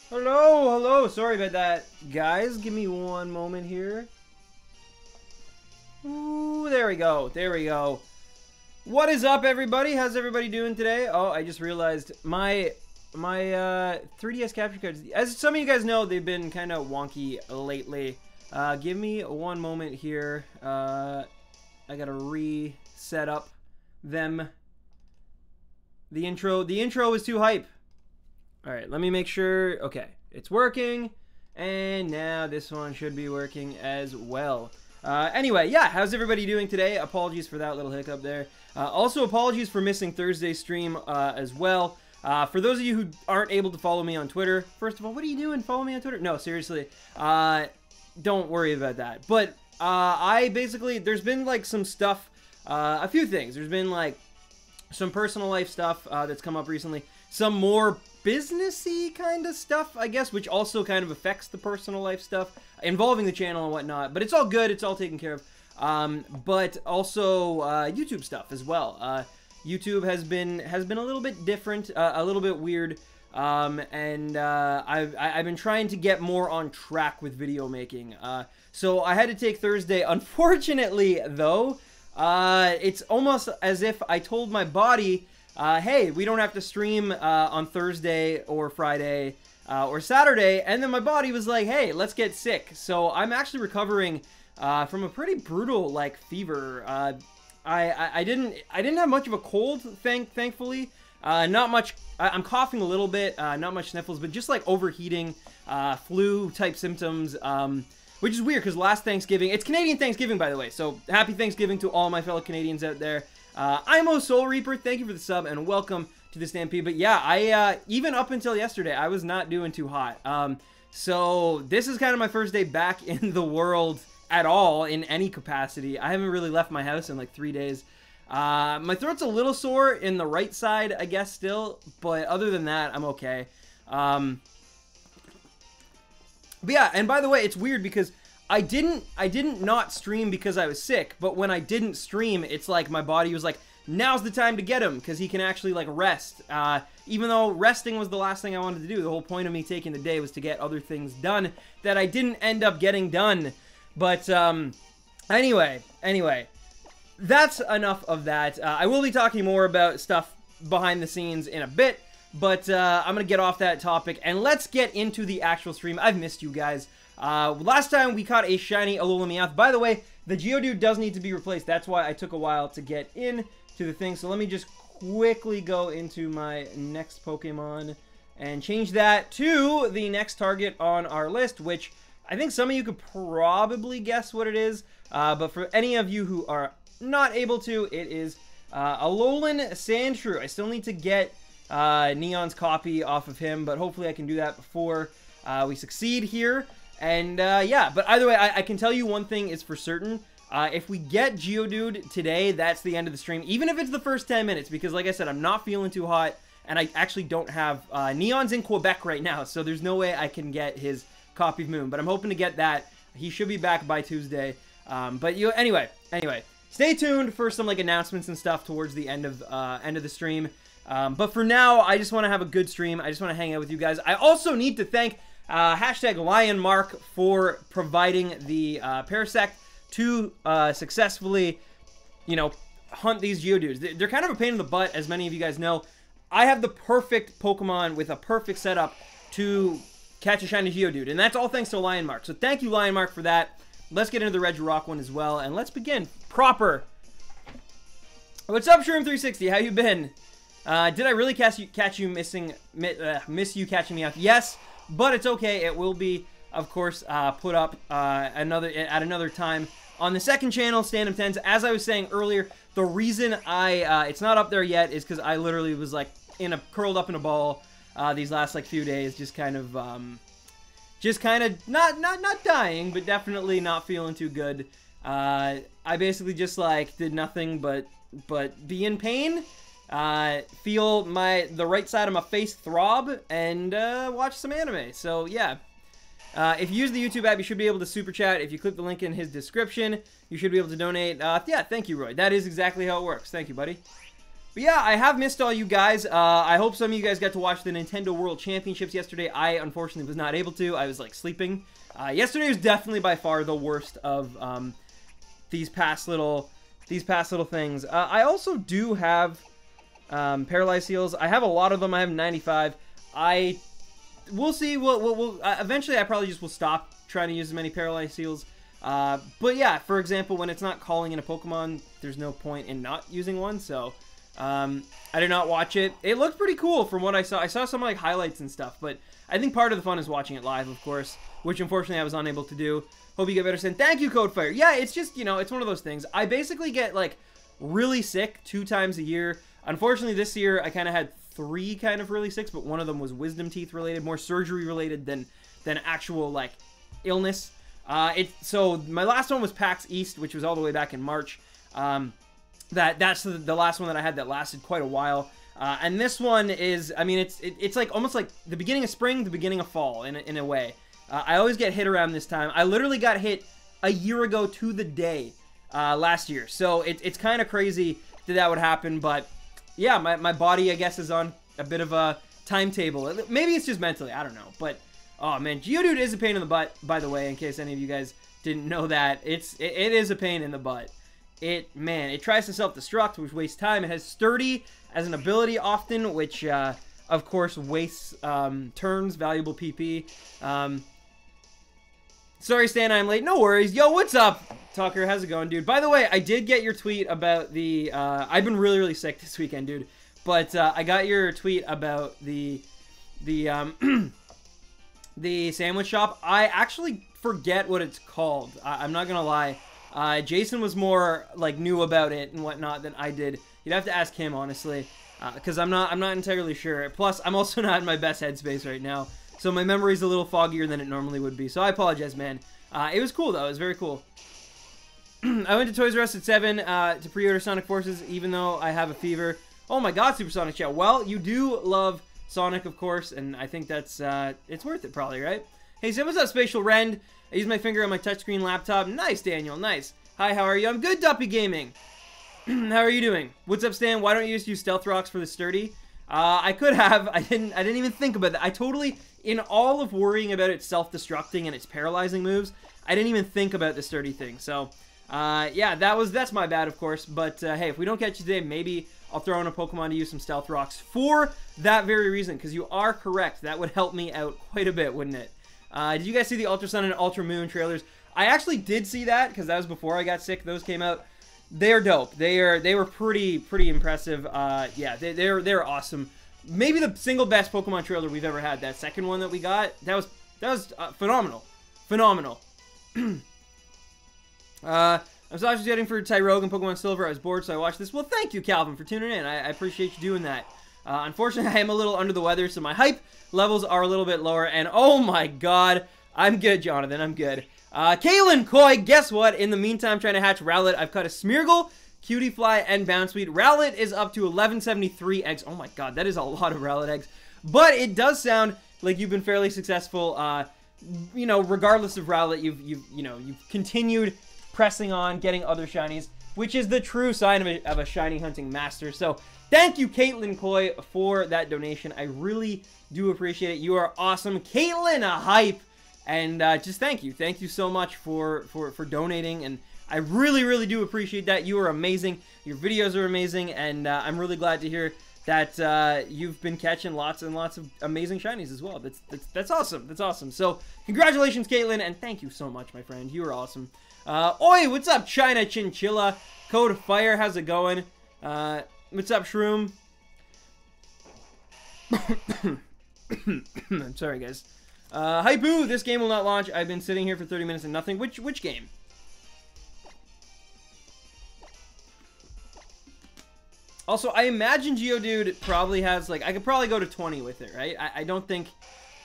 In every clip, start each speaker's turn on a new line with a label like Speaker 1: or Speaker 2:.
Speaker 1: Hello, hello. Sorry about that, guys. Give me one moment here. Ooh, there we go. There we go. What is up, everybody? How's everybody doing today? Oh, I just realized my 3DS capture cards. As some of you guys know, they've been kind of wonky lately. Give me one moment here. I gotta reset up them. The intro is too hype. All right, let me make sure. Okay, it's working, and now this one should be working as well. Anyway, yeah, how's everybody doing today? Apologies for that little hiccup there. Also, apologies for missing Thursday's stream as well. For those of you who aren't able to follow me on Twitter, first of all, what are you doing? Follow me on Twitter? No, seriously. Don't worry about that. But I basically, there's been like some stuff, a few things. There's been like some personal life stuff that's come up recently. Some more businessy kind of stuff, I guess, which also kind of affects the personal life stuff involving the channel and whatnot. But it's all good. It's all taken care of. But also YouTube stuff as well. YouTube has been a little bit different, a little bit weird. And I've been trying to get more on track with video making. So I had to take Thursday. Unfortunately, though, it's almost as if I told my body, hey, we don't have to stream on Thursday or Friday or Saturday. And then my body was like, hey, let's get sick. So I'm actually recovering from a pretty brutal like fever. I didn't have much of a cold, thankfully. Not much. I'm coughing a little bit. Not much sniffles, but just like overheating, flu type symptoms. Which is weird because last Thanksgiving, it's Canadian Thanksgiving, by the way. So happy Thanksgiving to all my fellow Canadians out there. I'm Soul Reaper. Thank you for the sub and welcome to the Stampede. But yeah, I even up until yesterday, I was not doing too hot. So this is kind of my first day back in the world at all in any capacity. I haven't really left my house in like 3 days. My throat's a little sore in the right side, I guess, still, but other than that, I'm okay. But yeah, and by the way, it's weird because I didn't not stream because I was sick, but when I didn't stream, it's like my body was like, now's the time to get him because he can actually like rest. Even though resting was the last thing I wanted to do, the whole point of me taking the day was to get other things done that I didn't end up getting done. But anyway, that's enough of that. I will be talking more about stuff behind the scenes in a bit, but I'm going to get off that topic, and let's get into the actual stream. I've missed you guys. Last time we caught a shiny Alolan Meowth. By the way, the Geodude does need to be replaced. That's why I took a while to get in to the thing. So let me just quickly go into my next Pokemon and change that to the next target on our list, which I think some of you could probably guess what it is. But for any of you who are not able to, it is Alolan Sandshrew. I still need to get Neon's copy off of him, but hopefully I can do that before we succeed here. And yeah, but either way, I can tell you one thing is for certain. If we get Geodude today, that's the end of the stream, even if it's the first 10 minutes, because like I said, I'm not feeling too hot, and I actually don't have, Neon's in Quebec right now, so there's no way I can get his copy of Moon, but I'm hoping to get that. He should be back by Tuesday. But anyway, stay tuned for some like announcements and stuff towards the end of the stream. But for now, I just want to have a good stream. I just want to hang out with you guys. I also need to thank hashtag LionMark for providing the Parasect to successfully, you know, hunt these Geodudes. They're kind of a pain in the butt, as many of you guys know. I have the perfect Pokemon with a perfect setup to catch a shiny Geodude, and that's all thanks to LionMark. So thank you, LionMark, for that. Let's get into the Regirock one as well, and let's begin proper. What's up, Shroom360? How you been? Did I really miss you catching Meowth? Yes, but it's okay. It will be, of course, put up at another time on the second channel, Stand 'em Tens. As I was saying earlier, the reason it's not up there yet is because I literally was like curled up in a ball these last like few days, just kind of not dying, but definitely not feeling too good. I basically just like did nothing but be in pain. Feel the right side of my face throb, and watch some anime. So yeah, if you use the YouTube app, you should be able to super chat. If you click the link in his description, you should be able to donate. Yeah, thank you, Roy. That is exactly how it works. Thank you, buddy. But yeah, I have missed all you guys. I hope some of you guys got to watch the Nintendo World Championships yesterday. I unfortunately was not able to. I was like sleeping. Yesterday was definitely by far the worst of these past little things. I also do have paralyzed seals. I have a lot of them. I have 95. We'll see. We'll eventually I probably just will stop trying to use as many paralyzed seals. But yeah, for example, when it's not calling in a Pokemon, there's no point in not using one. So I did not watch it. It looked pretty cool from what I saw. I saw some like highlights and stuff, but I think part of the fun is watching it live, of course, which unfortunately I was unable to do. Hope you get better soon. Thank you, Codefire. Yeah, it's just, you know, it's one of those things. I basically get like really sick 2 times a year. Unfortunately, this year I kind of had 3 kind of really sick, but one of them was wisdom teeth related, more surgery related than actual like illness. So my last one was PAX East, which was all the way back in March. That's the last one that I had that lasted quite a while. And this one is, I mean, it's like almost like the beginning of spring, the beginning of fall in a way. I always get hit around this time. I literally got hit a year ago to the day last year. So it's kind of crazy that would happen. But yeah, my body, I guess, is on a bit of a timetable. Maybe it's just mentally. I don't know. But, oh, man, Geodude is a pain in the butt, by the way, in case any of you guys didn't know that. It is a pain in the butt. It tries to self-destruct, which wastes time. It has Sturdy as an ability often, which, of course, wastes turns, valuable PP. Sorry, Stan, I'm late. No worries. Yo, what's up, Tucker? How's it going, dude? By the way, I did get your tweet about the... I've been really, really sick this weekend, dude. But I got your tweet about the sandwich shop. I actually forget what it's called. I'm not going to lie. Jason was more, like, new about it and whatnot than I did. You'd have to ask him, honestly. Because I'm not entirely sure. Plus, I'm also not in my best headspace right now. So my memory's a little foggier than it normally would be. So I apologize, man. It was cool, though. It was very cool. I went to Toys R Us at 7 to pre-order Sonic Forces, even though I have a fever. Oh my god, Supersonic Chat. Well, you do love Sonic, of course, and I think that's, it's worth it, probably, right? Hey, so what's up, Spatial Rend? I use my finger on my touchscreen laptop. Nice, Daniel, nice. Hi, how are you? I'm good, Duppy Gaming. How are you doing? What's up, Stan? Why don't you just use Stealth Rocks for the Sturdy? I could have. I didn't even think about that. I totally, in all of worrying about it self-destructing and its paralyzing moves, I didn't even think about the Sturdy thing. So, yeah, that's my bad, of course. But, hey, if we don't catch you today, maybe I'll throw in a Pokemon to use some Stealth Rocks for that very reason, because you are correct. That would help me out quite a bit, wouldn't it? Did you guys see the Ultra Sun and Ultra Moon trailers? I actually did see that, because that was before I got sick. Those came out. They're dope. They were pretty impressive. Yeah, they're awesome. Maybe the single best Pokemon trailer we've ever had. That second one that we got, that was phenomenal. Phenomenal. I'm so actually getting for Tyrogue and Pokemon Silver. I was bored, so I watched this. Well, thank you, Calvin, for tuning in. I appreciate you doing that. Unfortunately, I am a little under the weather, so my hype levels are a little bit lower. And oh my god, I'm good, Jonathan. I'm good. Kaylin Coy, guess what? In the meantime, trying to hatch Rowlet, I've cut a Smeargle, Cutiefly, and Bounsweet. Rowlet is up to 1173 eggs. Oh my god, that is a lot of Rowlet eggs. But it does sound like you've been fairly successful. You know, regardless of Rowlet, you've continued pressing on, getting other shinies, which is the true sign of a shiny hunting master. So thank you, Caitlin Coy, for that donation. I really do appreciate it. You are awesome. Caitlin, a hype. And just thank you. Thank you so much for donating. And I really, really do appreciate that. You are amazing. Your videos are amazing. And I'm really glad to hear that you've been catching lots and lots of amazing shinies as well. That's awesome. That's awesome. So congratulations, Caitlin. And thank you so much, my friend. You are awesome. Oi, what's up, China Chinchilla? Code Fire, how's it going? What's up, Shroom? I'm sorry, guys. Hi, boo! This game will not launch. I've been sitting here for 30 minutes and nothing. Which game? Also, I imagine Geodude probably has, like, I could probably go to 20 with it, right? I don't think...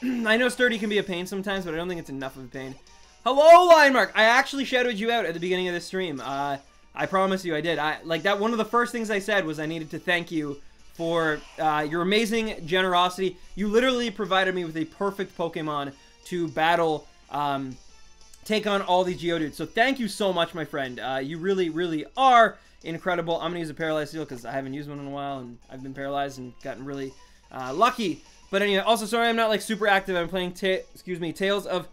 Speaker 1: I know Sturdy can be a pain sometimes, but I don't think it's enough of a pain. Hello, Lionmark! I actually shouted you out at the beginning of this stream. I promise you I did. Like, that one of the first things I said was I needed to thank you for your amazing generosity. You literally provided me with a perfect Pokemon to battle take on all these Geodudes. So thank you so much, my friend. You really, really are incredible. I'm going to use a Paralyzed Seal because I haven't used one in a while, and I've been paralyzed and gotten really lucky. But anyway, also, sorry I'm not, like, super active. I'm playing, Tales of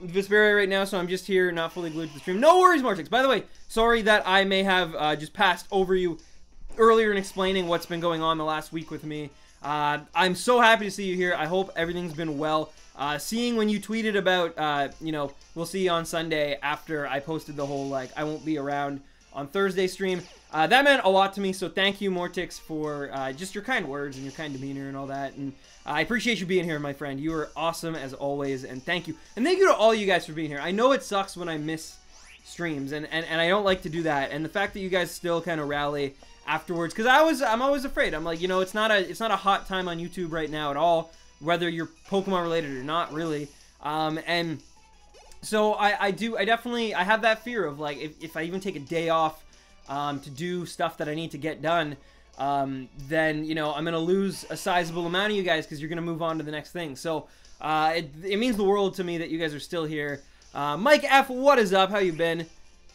Speaker 1: Vesperia right now, so I'm just here, not fully glued to the stream. No worries, Mortix. By the way, sorry that I may have just passed over you earlier in explaining what's been going on the last week with me. I'm so happy to see you here. I hope everything's been well. Seeing when you tweeted about, you know, we'll see you on Sunday after I posted the whole, like, I won't be around on Thursday stream. That meant a lot to me, so thank you, Mortix, for just your kind words and your kind demeanor and all that. And I appreciate you being here, my friend. You are awesome as always, and thank you. And thank you to all you guys for being here. I know it sucks when I miss streams, and I don't like to do that. And the fact that you guys still kind of rally afterwards, because I'm always afraid. I'm like, you know, it's not a hot time on YouTube right now at all, whether you're Pokemon related or not, really. And so I definitely have that fear of, like, if I even take a day off to do stuff that I need to get done, then, you know, I'm going to lose a sizable amount of you guys because you're going to move on to the next thing. So it means the world to me that you guys are still here. Mike F, what is up? How you been?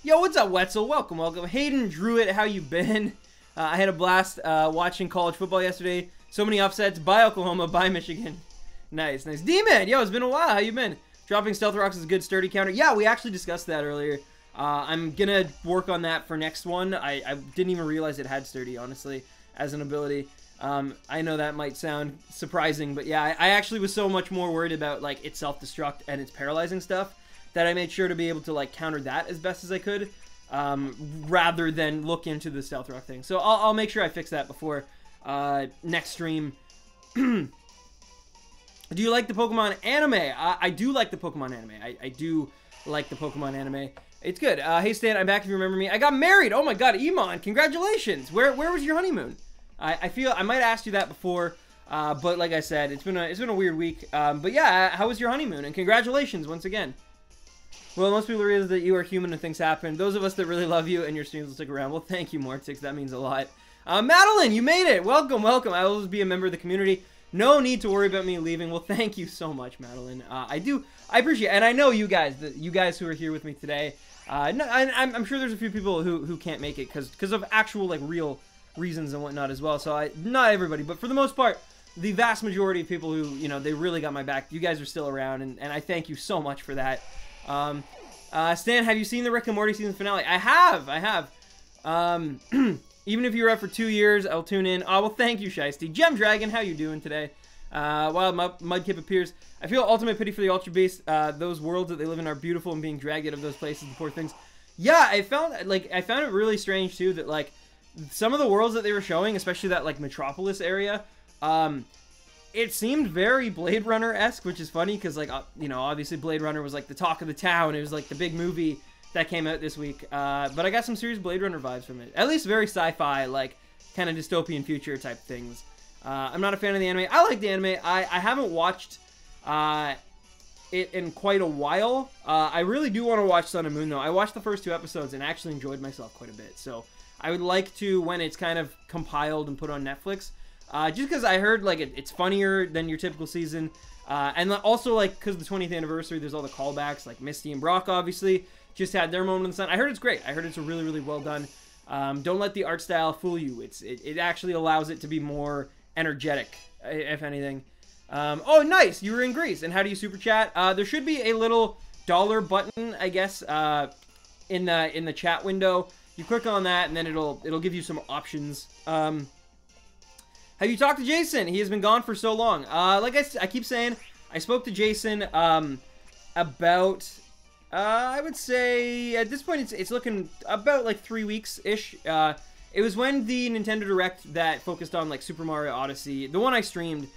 Speaker 1: Yo, what's up, Wetzel? Welcome, welcome. Hayden Druid, how you been? I had a blast watching college football yesterday. So many upsets. Bye, Oklahoma. Bye, Michigan. Nice, nice. D-Man, yo, it's been a while. How you been? Dropping Stealth Rocks is a good sturdy counter. Yeah, we actually discussed that earlier. I'm gonna work on that for next one. I didn't even realize it had sturdy, honestly, as an ability. I know that might sound surprising, but yeah, I actually was so much more worried about, like, its self-destruct and its paralyzing stuff that I made sure to be able to, like, counter that as best as I could, rather than look into the Stealth Rock thing. So I'll make sure I fix that before next stream. Do you like the Pokemon anime? I do like the Pokemon anime. I do like the Pokemon anime. It's good. Hey, Stan, I'm back if you remember me. I got married. Oh my god, Iman, congratulations. Where was your honeymoon? I feel I might have asked you that before, but like I said, it's been a weird week. But yeah, how was your honeymoon? And congratulations once again. Well, most people realize that you are human and things happen. Those of us that really love you and your streams will stick around. Well, thank you, Mortix. That means a lot. Madeline, you made it. Welcome, welcome. I will always be a member of the community. No need to worry about me leaving. Well, thank you so much, Madeline. I appreciate it. And I know you guys who are here with me today. No, I'm sure there's a few people who can't make it because of actual, like, real reasons and whatnot as well. So not everybody, but for the most part, the vast majority of people who, you know, they really got my back. You guys are still around, and I thank you so much for that. Stan, have you seen the Rick and Morty season finale? I have. Even if you're up for 2 years, I'll tune in. Oh, well, thank you, Shiesty. Gem Dragon, how you doing today? Wild Mudkip appears. I feel ultimate pity for the Ultra Beast. Those worlds that they live in are beautiful, and being dragged out of those places, the poor things. Yeah, I found it really strange, too, that, like, some of the worlds that they were showing, especially that, like, Metropolis area, it seemed very Blade Runner-esque, which is funny, because, like, you know, obviously Blade Runner was, like, the talk of the town. It was, like, the big movie that came out this week, but I got some serious Blade Runner vibes from it. At least very sci-fi, like, kind of dystopian future type things. I'm not a fan of the anime. I like the anime. I haven't watched it in quite a while. I really do want to watch Sun and Moon, though. I watched the first 2 episodes and actually enjoyed myself quite a bit. So I would like to, when it's kind of compiled and put on Netflix, just because I heard, like, it's funnier than your typical season. And also, like, because of the 20th anniversary, there's all the callbacks, like Misty and Brock, obviously, just had their moment in the sun. I heard it's great. I heard it's really, really well done. Don't let the art style fool you. It actually allows it to be more energetic, if anything. Oh, nice! You were in Greece. And how do you super chat? There should be a little $$ button, I guess, in the chat window. You click on that, and then it'll give you some options. Have you talked to Jason? He has been gone for so long. Like I keep saying, I spoke to Jason about, I would say, at this point, it's looking about, like, 3 weeks-ish. It was when the Nintendo Direct that focused on, like, Super Mario Odyssey, the one I streamed,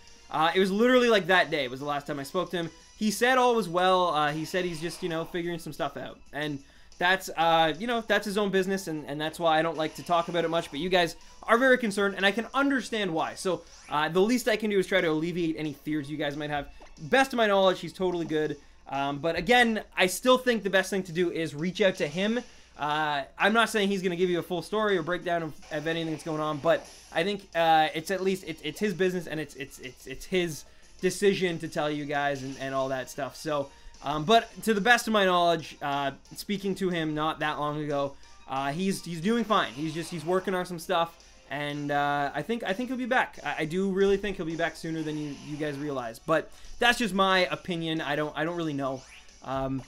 Speaker 1: it was literally, like, that day was the last time I spoke to him. He said all was well. He said he's just, you know, figuring some stuff out. And that's, you know, that's his own business, and that's why I don't like to talk about it much, but you guys are very concerned, and I can understand why. So, the least I can do is try to alleviate any fears you guys might have. Best of my knowledge, he's totally good. But again, I still think the best thing to do is reach out to him. I'm not saying he's going to give you a full story or breakdown of anything that's going on, but I think it's at least it's his business, and it's his decision to tell you guys and all that stuff. So But to the best of my knowledge, speaking to him not that long ago, he's doing fine. He's working on some stuff, and I think he'll be back. I do really think he'll be back sooner than you guys realize. But that's just my opinion. I don't really know.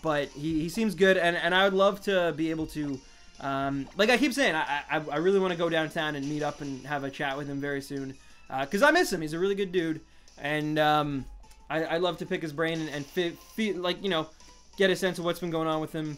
Speaker 1: But he seems good, and I would love to be able to, like I keep saying, I really want to go downtown and meet up and have a chat with him very soon, because I miss him. He's a really good dude, and I love to pick his brain and like, you know, get a sense of what's been going on with him.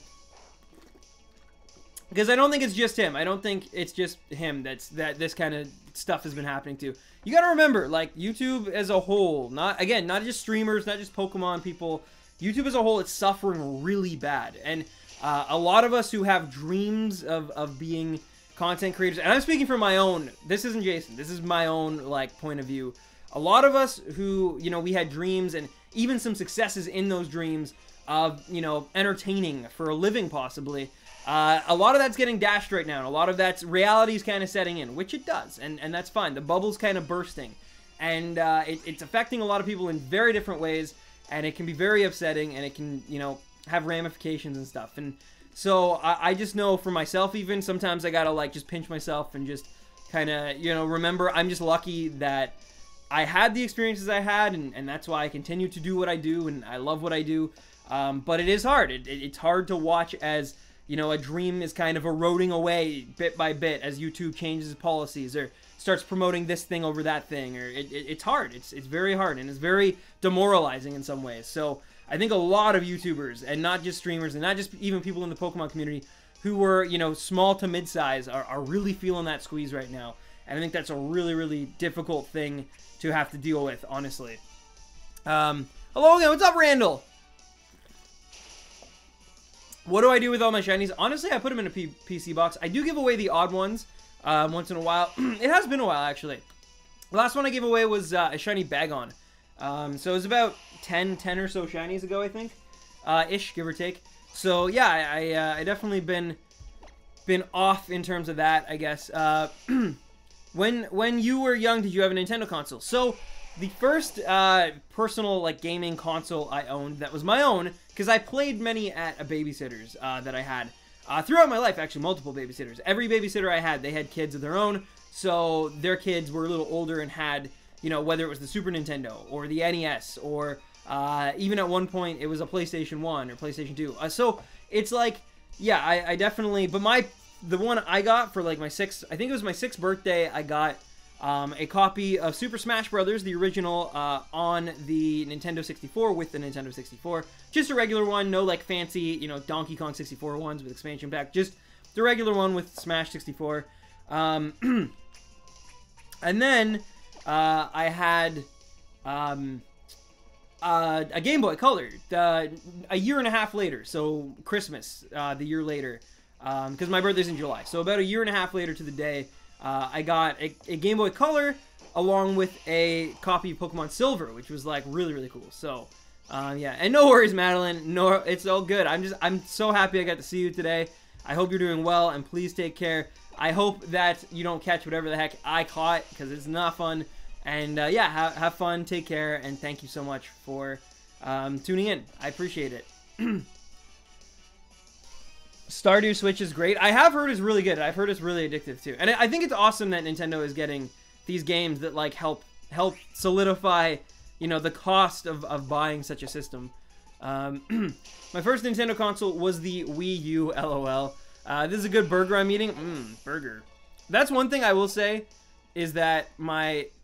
Speaker 1: Because I don't think it's just him. I don't think it's just him that this kind of stuff has been happening to. You gotta remember, like, YouTube as a whole, not just streamers, not just Pokemon people, YouTube as a whole, it's suffering really bad. And a lot of us who have dreams of being content creators, and I'm speaking from my own, this isn't Jason, this is my own, like, point of view. A lot of us who, you know, we had dreams and even some successes in those dreams of, you know, entertaining for a living possibly, a lot of that's getting dashed right now, and a lot of that's reality's kind of setting in, which it does, and that's fine. The bubble's kind of bursting, and it's affecting a lot of people in very different ways, and it can be very upsetting, and it can, you know, have ramifications and stuff. And so I just know for myself, even sometimes I gotta, like, just pinch myself and just kind of, you know, remember I'm just lucky that I had the experiences I had, and that's why I continue to do what I do, and I love what I do. But it is hard. It's hard to watch as, you know, a dream is kind of eroding away bit by bit as YouTube changes policies or starts promoting this thing over that thing. Or it's hard. It's very hard, and it's very demoralizing in some ways. So I think a lot of YouTubers, and not just streamers, and not just even people in the Pokemon community who were, you know, small to mid-size, are really feeling that squeeze right now. And I think that's a really, really difficult thing to have to deal with, honestly. Hello again. What's up, Randall? What do I do with all my shinies? Honestly, I put them in a PC box. I do give away the odd ones once in a while. It has been a while, actually. The last one I gave away was a shiny Bagon. So it was about 10 or so shinies ago, I think. Ish, give or take. So, yeah, I definitely been off in terms of that, I guess. When you were young, did you have a Nintendo console? So, the first personal, like, gaming console I owned that was my own, because I played many at a babysitter's that I had throughout my life, actually, multiple babysitters. Every babysitter I had, they had kids of their own, so their kids were a little older and had, you know, whether it was the Super Nintendo or the NES or even at one point it was a PlayStation 1 or PlayStation 2. So it's like, yeah, I definitely, but the one I got for like my I think it was my 6th birthday, I got a copy of Super Smash Bros., the original, on the Nintendo 64 with the Nintendo 64. Just a regular one, no like fancy, you know, Donkey Kong 64 ones with expansion pack. Just the regular one with Smash 64. And then I had a Game Boy Color a year and a half later, so Christmas the year later, because my birthday's in July. So about a year and a half later to the day, I got a Game Boy Color along with a copy of Pokemon Silver, which was like really, really cool. So yeah, and no worries, Madeline. No, it's all good. I'm so happy I got to see you today. I hope you're doing well, and please take care. I hope that you don't catch whatever the heck I caught, because it's not fun. And yeah, have fun, take care, and thank you so much for tuning in. I appreciate it. Stardew Switch is great. I have heard it's really good. I've heard it's really addictive too. And I think it's awesome that Nintendo is getting these games that like help solidify, you know, the cost of buying such a system. My first Nintendo console was the Wii U, LOL. This is a good burger I'm eating. Burger. That's one thing I will say, is that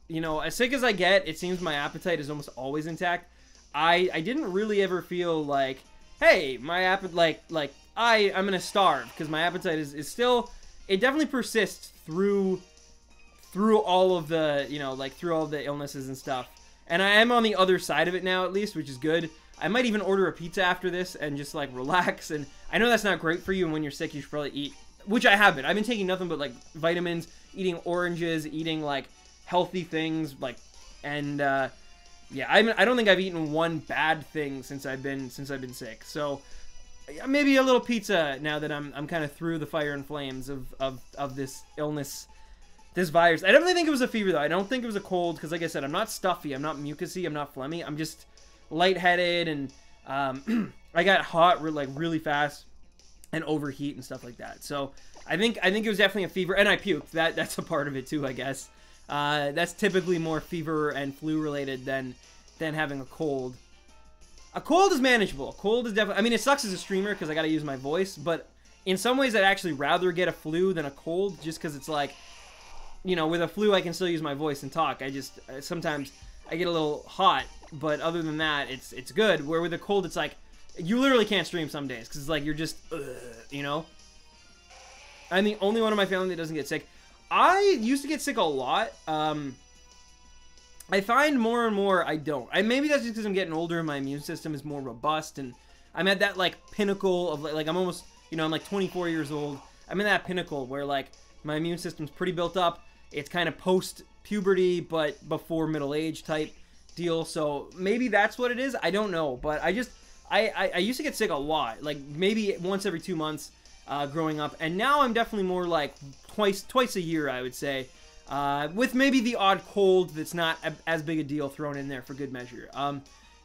Speaker 1: you know, as sick as I get, it seems my appetite is almost always intact. I didn't really ever feel like, hey, my appetite, like I'm gonna starve, because my appetite is still, it definitely persists through all of the, you know, like through all the illnesses and stuff. And I am on the other side of it now, at least, which is good. I might even order a pizza after this and just like relax. And I know that's not great for you, and when you're sick you should probably eat, which I have been. I've been taking nothing but like vitamins, eating oranges, eating like healthy things, like, and yeah, I don't think I've eaten one bad thing since I've been sick. So maybe a little pizza now that I'm kind of through the fire and flames of this illness, this virus. I definitely think it was a fever though. I don't think it was a cold, because like I said, I'm not stuffy, I'm not mucusy, I'm not phlegmy. I'm just lightheaded, and I got hot like really fast and overheat and stuff like that. So I think it was definitely a fever, and I puked. That's a part of it too, I guess. That's typically more fever and flu related than having a cold. A cold is manageable. A cold is definitely... I mean, it sucks as a streamer because I got to use my voice, but in some ways I'd actually rather get a flu than a cold, just because it's like, you know, with a flu I can still use my voice and talk. I just... sometimes I get a little hot, but other than that, it's good. Where with a cold, it's like, you literally can't stream some days because it's like you're just, you know? I'm the only one in my family that doesn't get sick. I used to get sick a lot. I find more and more I don't. Maybe that's just because I'm getting older and my immune system is more robust, and I'm at that, like, pinnacle of, like, I'm almost, you know, I'm, like, 24 years old. I'm in that pinnacle where, like, my immune system's pretty built up. It's kind of post-puberty, but before middle age type deal, so maybe that's what it is. I don't know, but I used to get sick a lot, like, maybe once every 2 months growing up, and now I'm definitely more, like, twice a year, I would say. With maybe the odd cold that's not as big a deal thrown in there for good measure.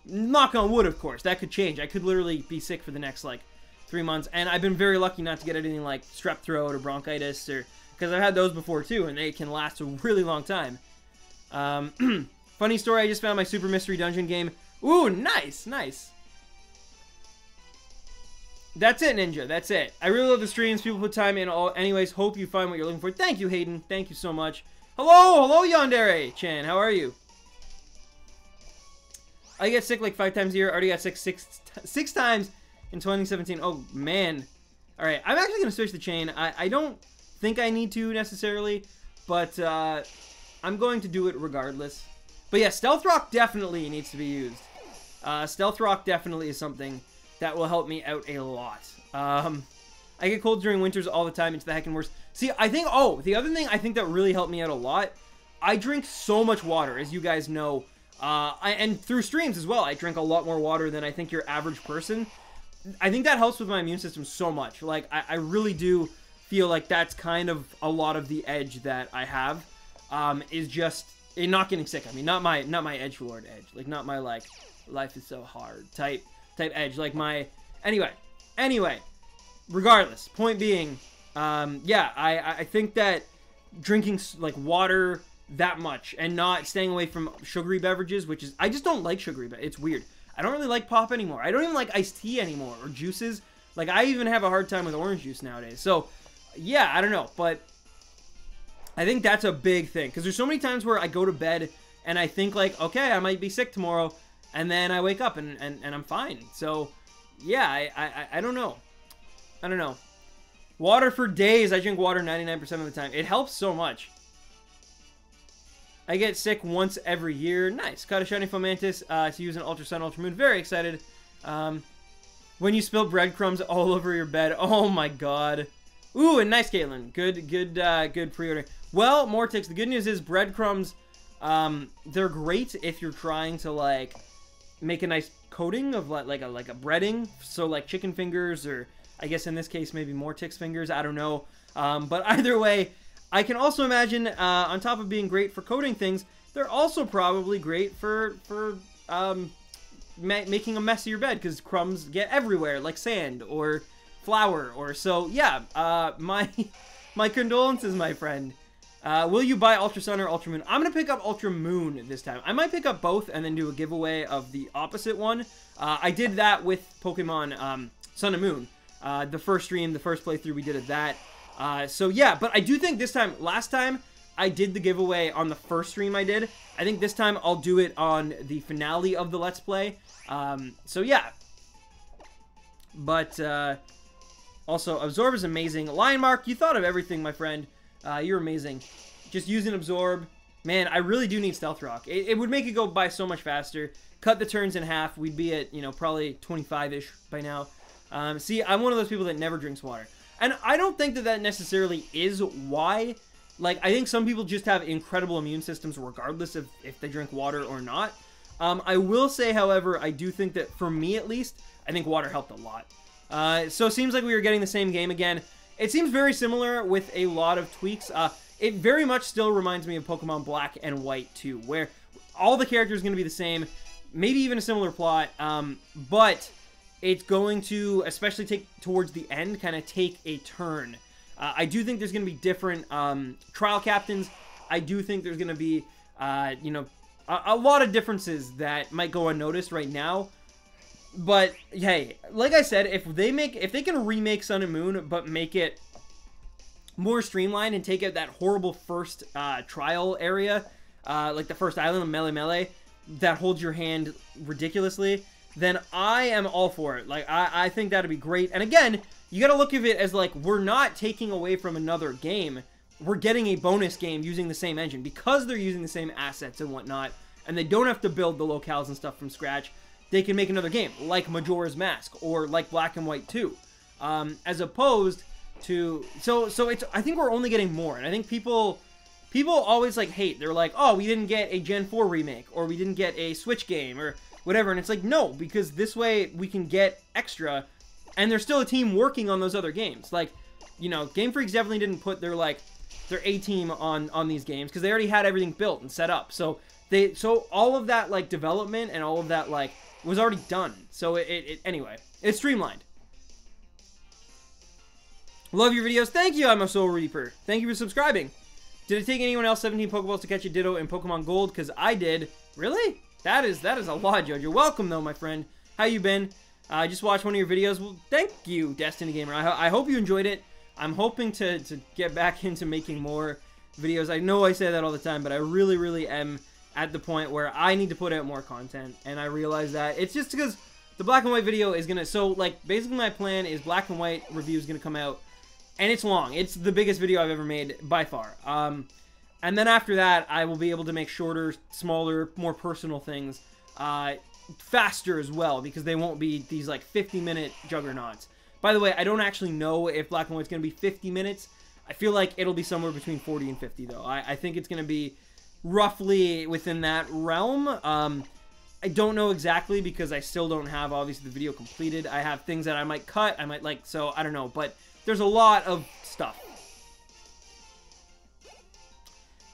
Speaker 1: Knock on wood, of course. That could change. I could literally be sick for the next, like, 3 months. And I've been very lucky not to get anything like strep throat or bronchitis, or because I've had those before, too, and they can last a really long time. Funny story, I just found my Super Mystery Dungeon game. Ooh, nice, nice. That's it, Ninja. That's it. I really love the streams. People put time in. Anyways, hope you find what you're looking for. Thank you, Hayden. Thank you so much. Hello, Yandere-chan. How are you? I get sick like 5 times a year. I already got sick six times in 2017. Oh, man. All right. I'm actually going to switch the chain. I don't think I need to necessarily, but I'm going to do it regardless. But yeah, Stealth Rock definitely needs to be used. Stealth Rock definitely is something that will help me out a lot. I get cold during winters all the time. It's the heckin' worst. See, I think... Oh, the other thing I think that really helped me out a lot, I drink so much water, as you guys know. And through streams as well, I drink a lot more water than I think your average person. I think that helps with my immune system so much. Like, I really do feel like that's kind of a lot of the edge that I have. Is just in not getting sick. I mean, not my edgelord edge. Like, not my, like, life is so hard type edge. Like, my... Anyway. Regardless, point being, yeah, I think that drinking, like, water that much and not staying away from sugary beverages, which is, I just don't like sugary beverages. It's weird. I don't really like pop anymore. I don't even like iced tea anymore, or juices. Like, I even have a hard time with orange juice nowadays. So, yeah, I don't know, but I think that's a big thing, because there's so many times where I go to bed and I think, like, okay, I might be sick tomorrow, and then I wake up and I'm fine. So, yeah, I don't know. I don't know. Water for days. I drink water 99% of the time. It helps so much. I get sick once every year. Nice. Caught a shiny Fomantis to use an Ultra Sun, Ultra Moon. Very excited. When you spill breadcrumbs all over your bed. Oh my god. Ooh, and nice, Caitlin. Good pre-order. Well, Mortix, the good news is breadcrumbs, they're great if you're trying to, like, make a nice coating of, like a breading. So, like, chicken fingers, or... I guess in this case, maybe Mortix fingers. I don't know. But either way, I can also imagine, on top of being great for coating things, they're also probably great for making a mess of your bed, because crumbs get everywhere, like sand or flour. Or so, yeah. My condolences, my friend. Will you buy Ultra Sun or Ultra Moon? I'm going to pick up Ultra Moon this time. I might pick up both and then do a giveaway of the opposite one. I did that with Pokemon Sun and Moon. The first stream, the first playthrough, we did of that. So yeah, but I do think this time, last time, I did the giveaway on the first stream I did. I think this time I'll do it on the finale of the Let's Play. So yeah. But, also, Absorb is amazing. Lion Mark, you thought of everything, my friend. You're amazing. Just using Absorb. Man, I really do need Stealth Rock. It would make it go by so much faster. Cut the turns in half. We'd be at, you know, probably 25-ish by now. See, I'm one of those people that never drinks water. And I don't think that necessarily is why. Like, I think some people just have incredible immune systems regardless of if they drink water or not. I will say, however, I do think that, for me at least, I think water helped a lot. So it seems like we were getting the same game again. It seems very similar with a lot of tweaks. It very much still reminds me of Pokemon Black and White, too, where all the characters are going to be the same, maybe even a similar plot, but... it's going to, especially towards the end, kind of take a turn. I do think there's going to be different trial captains. I do think there's going to be, you know, a lot of differences that might go unnoticed right now. But hey, like I said, if they can remake Sun and Moon, but make it more streamlined and take out that horrible first trial area, like the first island of Melee that holds your hand ridiculously, then I am all for it. Like, I think that'd be great. And again, you gotta look at it as like, we're not taking away from another game. We're getting a bonus game using the same engine because they're using the same assets and whatnot, and they don't have to build the locales and stuff from scratch. They can make another game like Majora's Mask or like Black and White 2, as opposed to so it's, I think we're only getting more. And I think people always like hate. They're like, oh, we didn't get a Gen 4 remake, or we didn't get a Switch game, or whatever. And it's like, no, because this way we can get extra, and there's still a team working on those other games. Like, you know, Game Freak's definitely didn't put their A-team on these games because they already had everything built and set up. So all of that like development and all of that like was already done. So anyway, it's streamlined. Love your videos. Thank you, I'm a Soul Reaper. Thank you for subscribing. Did it take anyone else 17 Pokeballs to catch a Ditto in Pokemon Gold? Because I did. Really? That is a lot, Joe. You're welcome, though, my friend. How you been? I just watched one of your videos. Well, thank you, Destiny Gamer. I hope you enjoyed it. I'm hoping to get back into making more videos. I know I say that all the time, but I really, really am at the point where I need to put out more content. And I realize that it's just because the Black and White video is going to... So, like, basically my plan is Black and White review is going to come out. And it's long. It's the biggest video I've ever made by far. And then after that, I will be able to make shorter, smaller, more personal things faster as well, because they won't be these like 50-minute juggernauts. By the way, I don't actually know if Black and White's going to be 50 minutes. I feel like it'll be somewhere between 40 and 50, though. I think it's going to be roughly within that realm. I don't know exactly because I still don't have, obviously, the video completed. I have things that I might cut. I might like, so I don't know, but... There's a lot of stuff.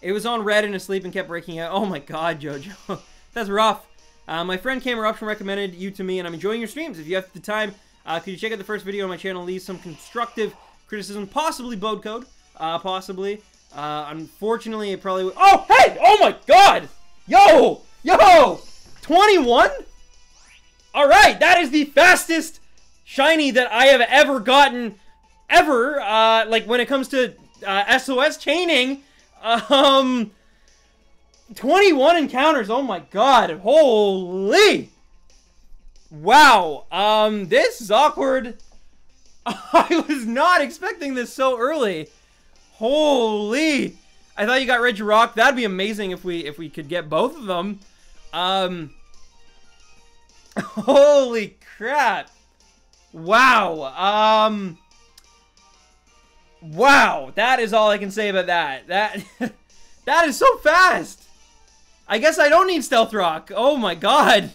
Speaker 1: It was on red and asleep and kept breaking out. Oh my god, Jojo. That's rough. My friend Cam Eruption recommended you to me, and I'm enjoying your streams. If you have the time, could you check out the first video on my channel, leave some constructive criticism, possibly Bode Code. Possibly. Unfortunately, it probably would... Oh, hey! Oh my god! Yo! 21? Alright, that is the fastest shiny that I have ever gotten... Ever, like, when it comes to, SOS chaining, 21 encounters, oh my god, holy, wow, this is awkward. I was not expecting this so early, holy, I thought you got Regirock. That'd be amazing if we could get both of them, holy crap, wow, wow, that is all I can say about that. That is so fast. I guess I don't need Stealth Rock. Oh my god.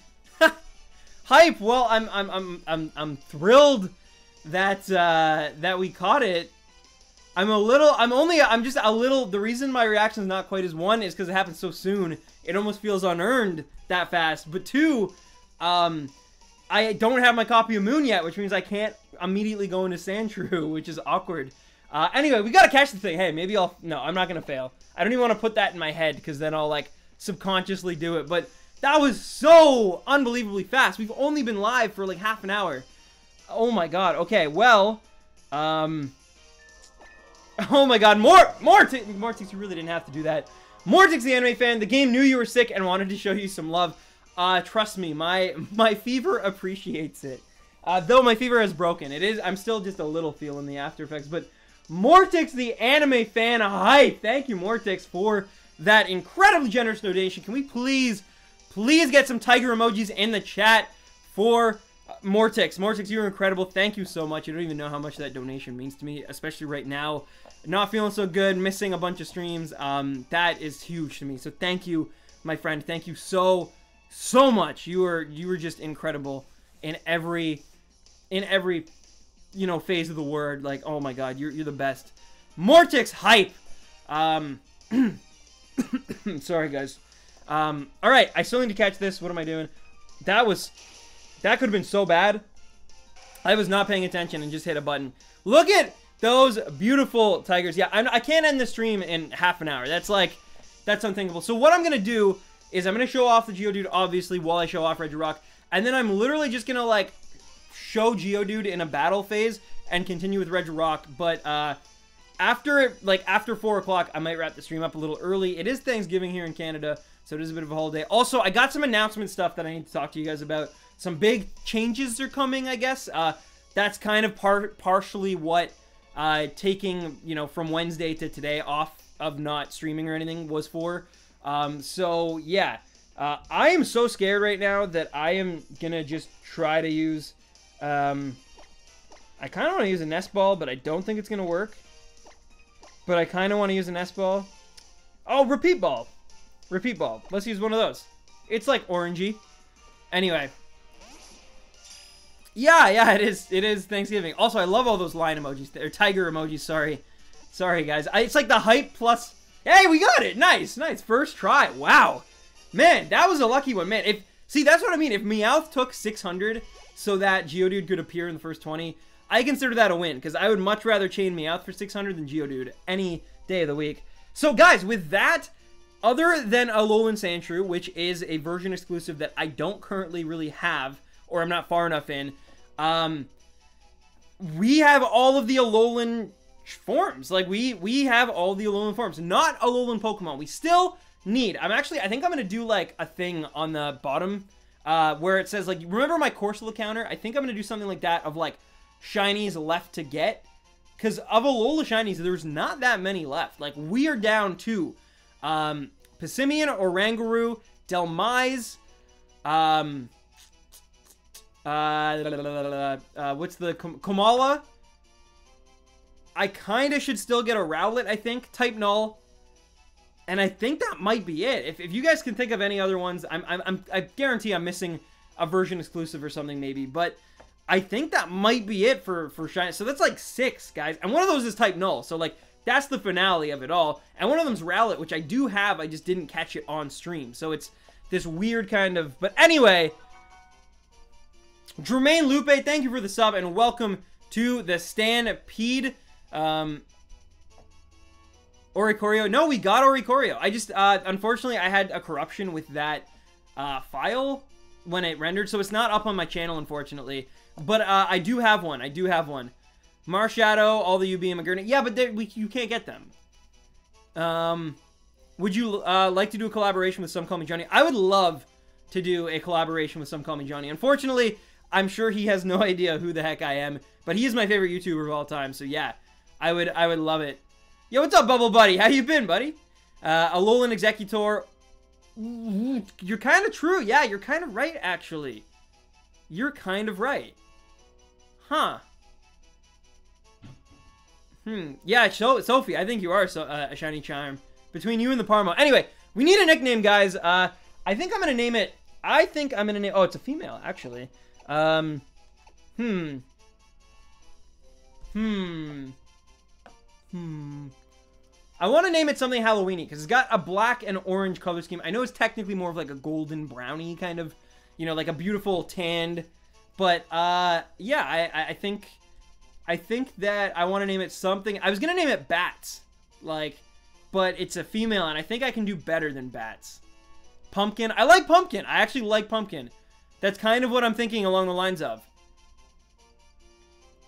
Speaker 1: Hype. Well, I'm thrilled that that we caught it. I'm just a little, the reason my reaction is not quite as one is because it happened so soon. It almost feels unearned that fast. But two, I don't have my copy of Moon yet, which means I can't immediately go into Sandshrew, which is awkward. Anyway, we gotta catch the thing. Hey, maybe no, I'm not gonna fail. I don't even want to put that in my head, because then I'll, like, subconsciously do it. But that was so unbelievably fast. We've only been live for, like, half an hour. Oh my god. Okay, well, oh my god, Mortix, you really didn't have to do that. Mortix, the anime fan, the game knew you were sick and wanted to show you some love. Trust me, my fever appreciates it. Though my fever has broken. I'm still just a little feeling the after effects, but Mortix, the anime fan, hype. Thank you, Mortix, for that incredibly generous donation. Can we please get some tiger emojis in the chat for Mortix? Mortix, you're incredible. Thank you so much. You don't even know how much that donation means to me, especially right now. Not feeling so good, missing a bunch of streams. That is huge to me. So thank you, my friend. Thank you so much. You were just incredible in every you know, phase of the word. Like, oh my god, you're the best. Mortix hype. Sorry guys. Alright, I still need to catch this. What am I doing? That could have been so bad. I was not paying attention and just hit a button. Look at those beautiful tigers. Yeah, I can't end the stream in half an hour. That's unthinkable. So what I'm going to do is I'm going to show off the Geodude, obviously, while I show off Regirock. And then I'm literally just going to, like, show Geodude in a battle phase and continue with Regirock. But after 4 o'clock, I might wrap the stream up a little early. It is Thanksgiving here in Canada, so it is a bit of a holiday. Also, I got some announcement stuff that I need to talk to you guys about. Some big changes are coming, I guess. That's kind of partially what taking, you know, from Wednesday to today off of not streaming or anything was for. So, yeah. I am so scared right now that I am going to just try to use... I kind of want to use a nest ball, but I don't think it's going to work. But I kind of want to use a nest ball. Oh, repeat ball. Repeat ball. Let's use one of those. It's like orangey. Anyway. Yeah, it is Thanksgiving. Also, I love all those lion emojis. Or tiger emojis, sorry. Sorry, guys. It's like the hype plus... Hey, we got it! Nice. First try. Wow. Man, that was a lucky one. Man, see, that's what I mean. If Meowth took 600 so that Geodude could appear in the first 20, I consider that a win, because I would much rather chain Meowth for 600 than Geodude any day of the week. So, guys, with that, other than Alolan Sandshrew, which is a version exclusive that I don't currently really have, or I'm not far enough in, we have all of the Alolan forms. Like, we have all the Alolan forms, not Alolan Pokemon. We still need... I think I'm going to do, like, a thing on the bottom where it says, like, remember my Corsola counter? I think I'm going to do something like that of, like, shinies left to get. Because of Alola shinies, there's not that many left. Like, we are down to Passimian, Oranguru, Delmise, what's the... Komala. I kind of should still get a Rowlet, I think. Type Null. And I think that might be it. If you guys can think of any other ones, I guarantee I'm missing a version exclusive or something maybe. But I think that might be it for shiny. So that's like 6, guys. And one of those is Type Null. So like that's the finale of it all. And one of them's Rowlet, which I do have. I just didn't catch it on stream. So it's this weird kind of... But anyway, Jermaine Lupe, thank you for the sub and welcome to the Stampede. Oricorio. No, we got Oricorio. I just, unfortunately, I had a corruption with that file when it rendered, so it's not up on my channel, unfortunately. But I do have one. Marshadow, all the UB and Magurna. Yeah, but you can't get them. Would you like to do a collaboration with Some Call Me Johnny? I would love to do a collaboration with Some Call Me Johnny. Unfortunately, I'm sure he has no idea who the heck I am, but he is my favorite YouTuber of all time, so yeah, I would love it. Yo, what's up, Bubble Buddy? How you been, buddy? Alolan Executor. You're kind of true. Yeah, you're kind of right, actually. You're kind of right. Huh. Yeah, Sophie, I think you are a shiny charm. Between you and the Parmo. Anyway, we need a nickname, guys. I think I'm going to name it... Oh, it's a female, actually. I want to name it something Halloween-y, because it's got a black and orange color scheme. I know it's technically more of like a golden brownie kind of, you know, like a beautiful tanned. But, yeah, I think that I want to name it something. I was going to name it Bats, like, but it's a female, and I think I can do better than Bats. Pumpkin. I like Pumpkin. I actually like Pumpkin. That's kind of what I'm thinking along the lines of.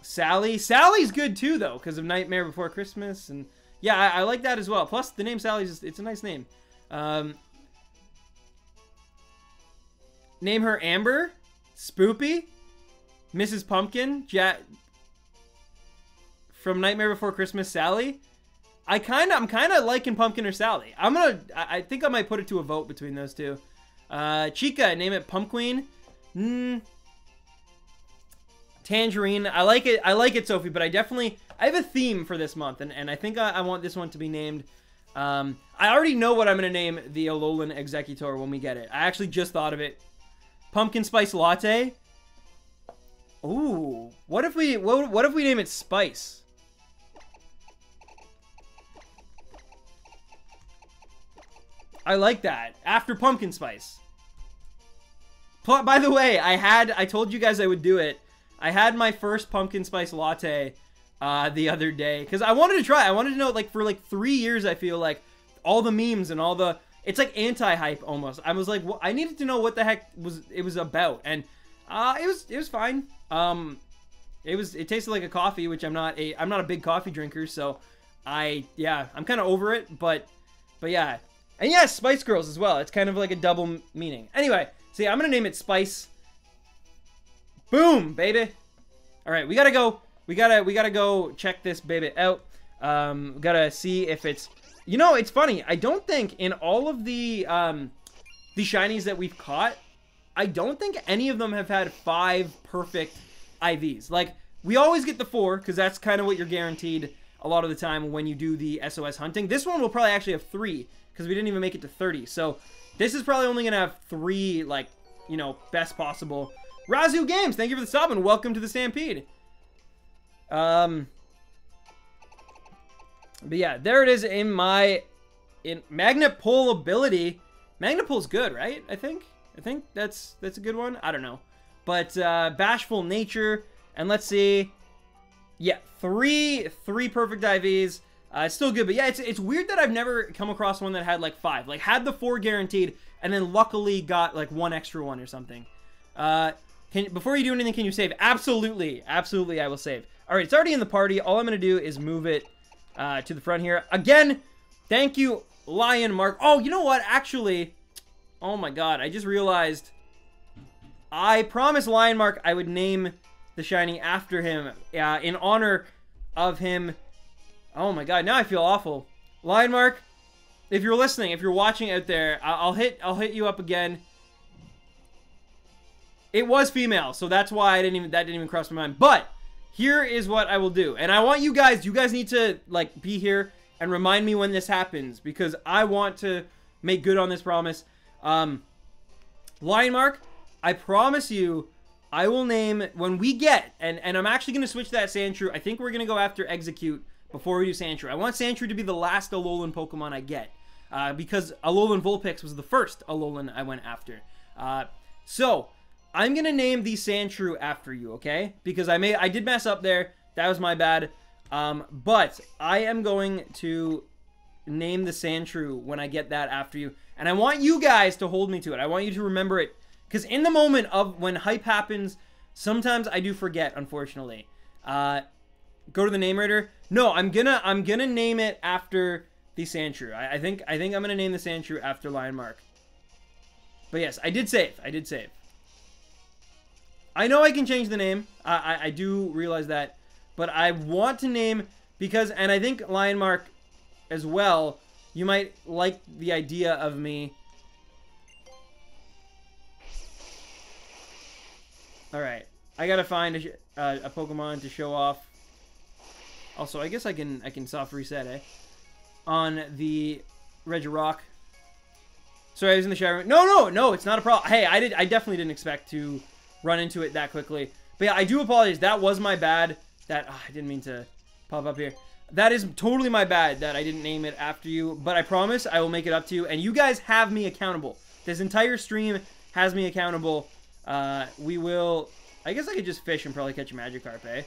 Speaker 1: Sally. Sally's good, too, though, because of Nightmare Before Christmas, and... Yeah, I like that as well. Plus, the name Sally's just, it's a nice name. Name her Amber, Spoopy, Mrs. Pumpkin, from Nightmare Before Christmas, Sally. I'm kind of liking Pumpkin or Sally. I think I might put it to a vote between those two. Chica, name it Pumpqueen. Tangerine. I like it, Sophie, but I have a theme for this month, and I think I want this one to be named, I already know what I'm going to name the Alolan Executor when we get it. I actually just thought of it. Pumpkin Spice Latte. Ooh, what if we name it Spice? I like that. After Pumpkin Spice. By the way, I told you guys I would do it. I had my first pumpkin spice latte the other day because I wanted to try. I wanted to know, like, for like 3 years, I feel like all the memes and all the, it's like anti-hype almost. I was like, well, I needed to know what the heck it was about, and it was fine. It tasted like a coffee, which I'm not a big coffee drinker, so I'm kind of over it, but yeah. And yes, Spice Girls as well. It's kind of like a double meaning. Anyway, so yeah, I'm gonna name it Spice. Boom, baby. All right, we gotta go. We gotta go check this baby out. Gotta see if it's. You know, it's funny. I don't think in all of the shinies that we've caught, I don't think any of them have had 5 perfect IVs. Like, we always get the 4 because that's kind of what you're guaranteed a lot of the time when you do the SOS hunting. This one will probably actually have 3 because we didn't even make it to 30. So this is probably only gonna have 3, like, you know, best possible. Razu Games, thank you for the sub and welcome to the Stampede. But yeah, there it is in Magnet Pull ability. Magnet Pull's good, right? I think that's a good one. I don't know. But Bashful Nature, and let's see. Yeah, three perfect IVs. It's still good, but yeah, it's weird that I've never come across one that had like 5. Like, had the 4 guaranteed, and then luckily got like 1 extra one or something. Before you do anything, can you save? Absolutely, absolutely, I will save. All right, it's already in the party. All I'm gonna do is move it to the front here. Again, thank you, Lion Mark. Oh, you know what? Actually, oh my God, I just realized I promised Lion Mark I would name the shiny after him in honor of him. Oh my God, now I feel awful. Lion Mark, if you're listening, if you're watching out there, I'll hit you up again. It was female, so that's why that didn't even cross my mind. But here is what I will do, and I want you guys need to like be here and remind me when this happens because I want to make good on this promise. Lion Mark, I promise you, I will name when we get, and I'm actually gonna switch that Sandshrew. I think we're gonna go after Execute before we do Sandshrew. I want Sandshrew to be the last Alolan Pokemon I get because Alolan Vulpix was the first Alolan I went after. So I'm gonna name the Sandshrew after you, okay? Because I did mess up there. That was my bad. But I am going to name the Sandshrew when I get that after you, and I want you guys to hold me to it. I want you to remember it, because in the moment of when hype happens, sometimes I do forget, unfortunately. Go to the name writer. No, I'm gonna name it after the Sandshrew. I think I'm gonna name the Sandshrew after Lion Mark. But yes, I did save. I know I can change the name. I do realize that. But I want to name because, and I think Lion Mark as well, you might like the idea of me. Alright. I gotta find a Pokemon to show off. Also, I guess I can soft reset, eh? On the Regirock. Sorry, I was in the shower. No, it's not a problem. Hey, I definitely didn't expect to run into it that quickly. But yeah, I do apologize. That was my bad. I didn't mean to pop up here. That is totally my bad that I didn't name it after you. But I promise I will make it up to you. And you guys have me accountable. This entire stream has me accountable. We will... I guess I could just fish and probably catch a Magikarp, eh?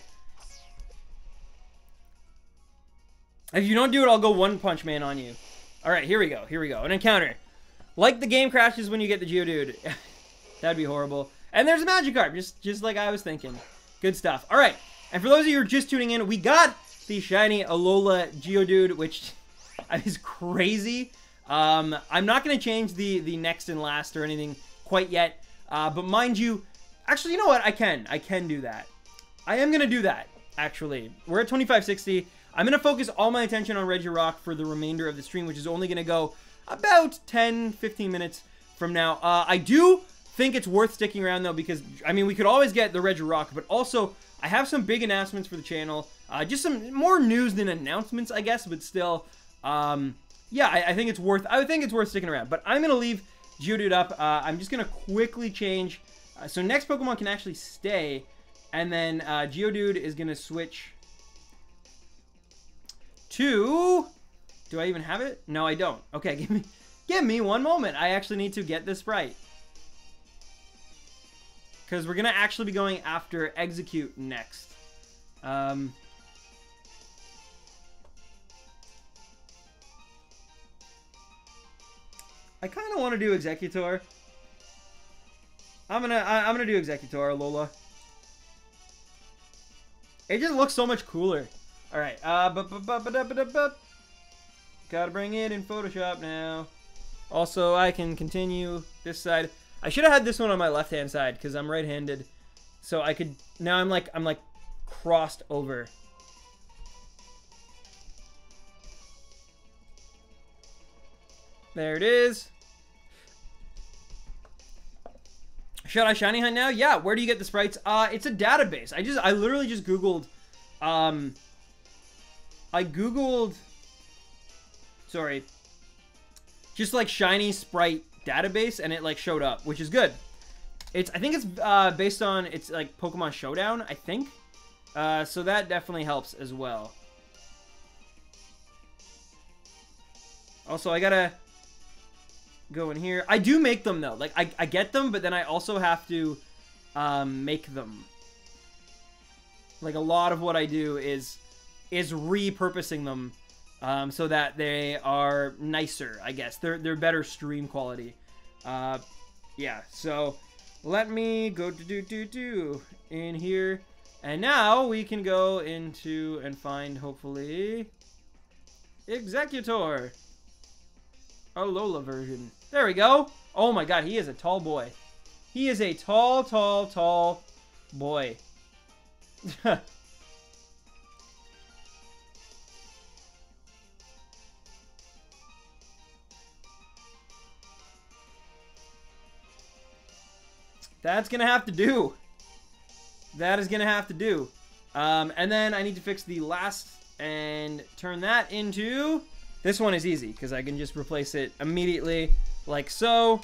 Speaker 1: If you don't do it, I'll go One Punch Man on you. Alright, here we go. An encounter. Like the game crashes when you get the Geodude. That'd be horrible. And there's a Magikarp, just like I was thinking. Good stuff. Alright, and for those of you who are just tuning in, we got the shiny Alolan Geodude, which is crazy. I'm not going to change the next and last or anything quite yet. But mind you, actually, you know what? I can do that. I am going to do that, actually. We're at 2560. I'm going to focus all my attention on Regirock for the remainder of the stream, which is only going to go about 10-15 minutes from now. I do think it's worth sticking around, though, because, I mean, we could always get the Regirock, but also, I have some big announcements for the channel. Just some more news than announcements, I guess, but still, yeah, I think it's worth sticking around. But I'm going to leave Geodude up. I'm just going to quickly change. So next Pokemon can actually stay, and then Geodude is going to switch to... Do I even have it? No, I don't. Okay, give me one moment. I actually need to get this sprite. Because we're going to actually be going after Execute next. I kind of want to do Executor. I'm gonna do Executor, Lola. It just looks so much cooler. All right. Gotta bring it in Photoshop now. Also, I can continue this side. I should have had this one on my left-hand side because I'm right-handed. So I could. Now I'm like crossed over. There it is. Should I shiny hunt now? Yeah. Where do you get the sprites? It's a database. I literally just Googled. I Googled. Sorry. Just like shiny sprite database, and it like showed up, which is good. I think it's based on it's like Pokemon Showdown. I think. So that definitely helps as well. Also, I gotta go in here. I do make them though. Like I get them, but then I also have to make them. Like a lot of what I do is repurposing them so that they are nicer, I guess. They're better stream quality. Yeah, so let me go to in here. And now we can go into and find hopefully Executor. Alola version. There we go. Oh my god, he is a tall boy. He is a tall boy. That's gonna have to do. That is gonna have to do. And then I need to fix the last and turn that into... This one is easy, because I can just replace it immediately, like so.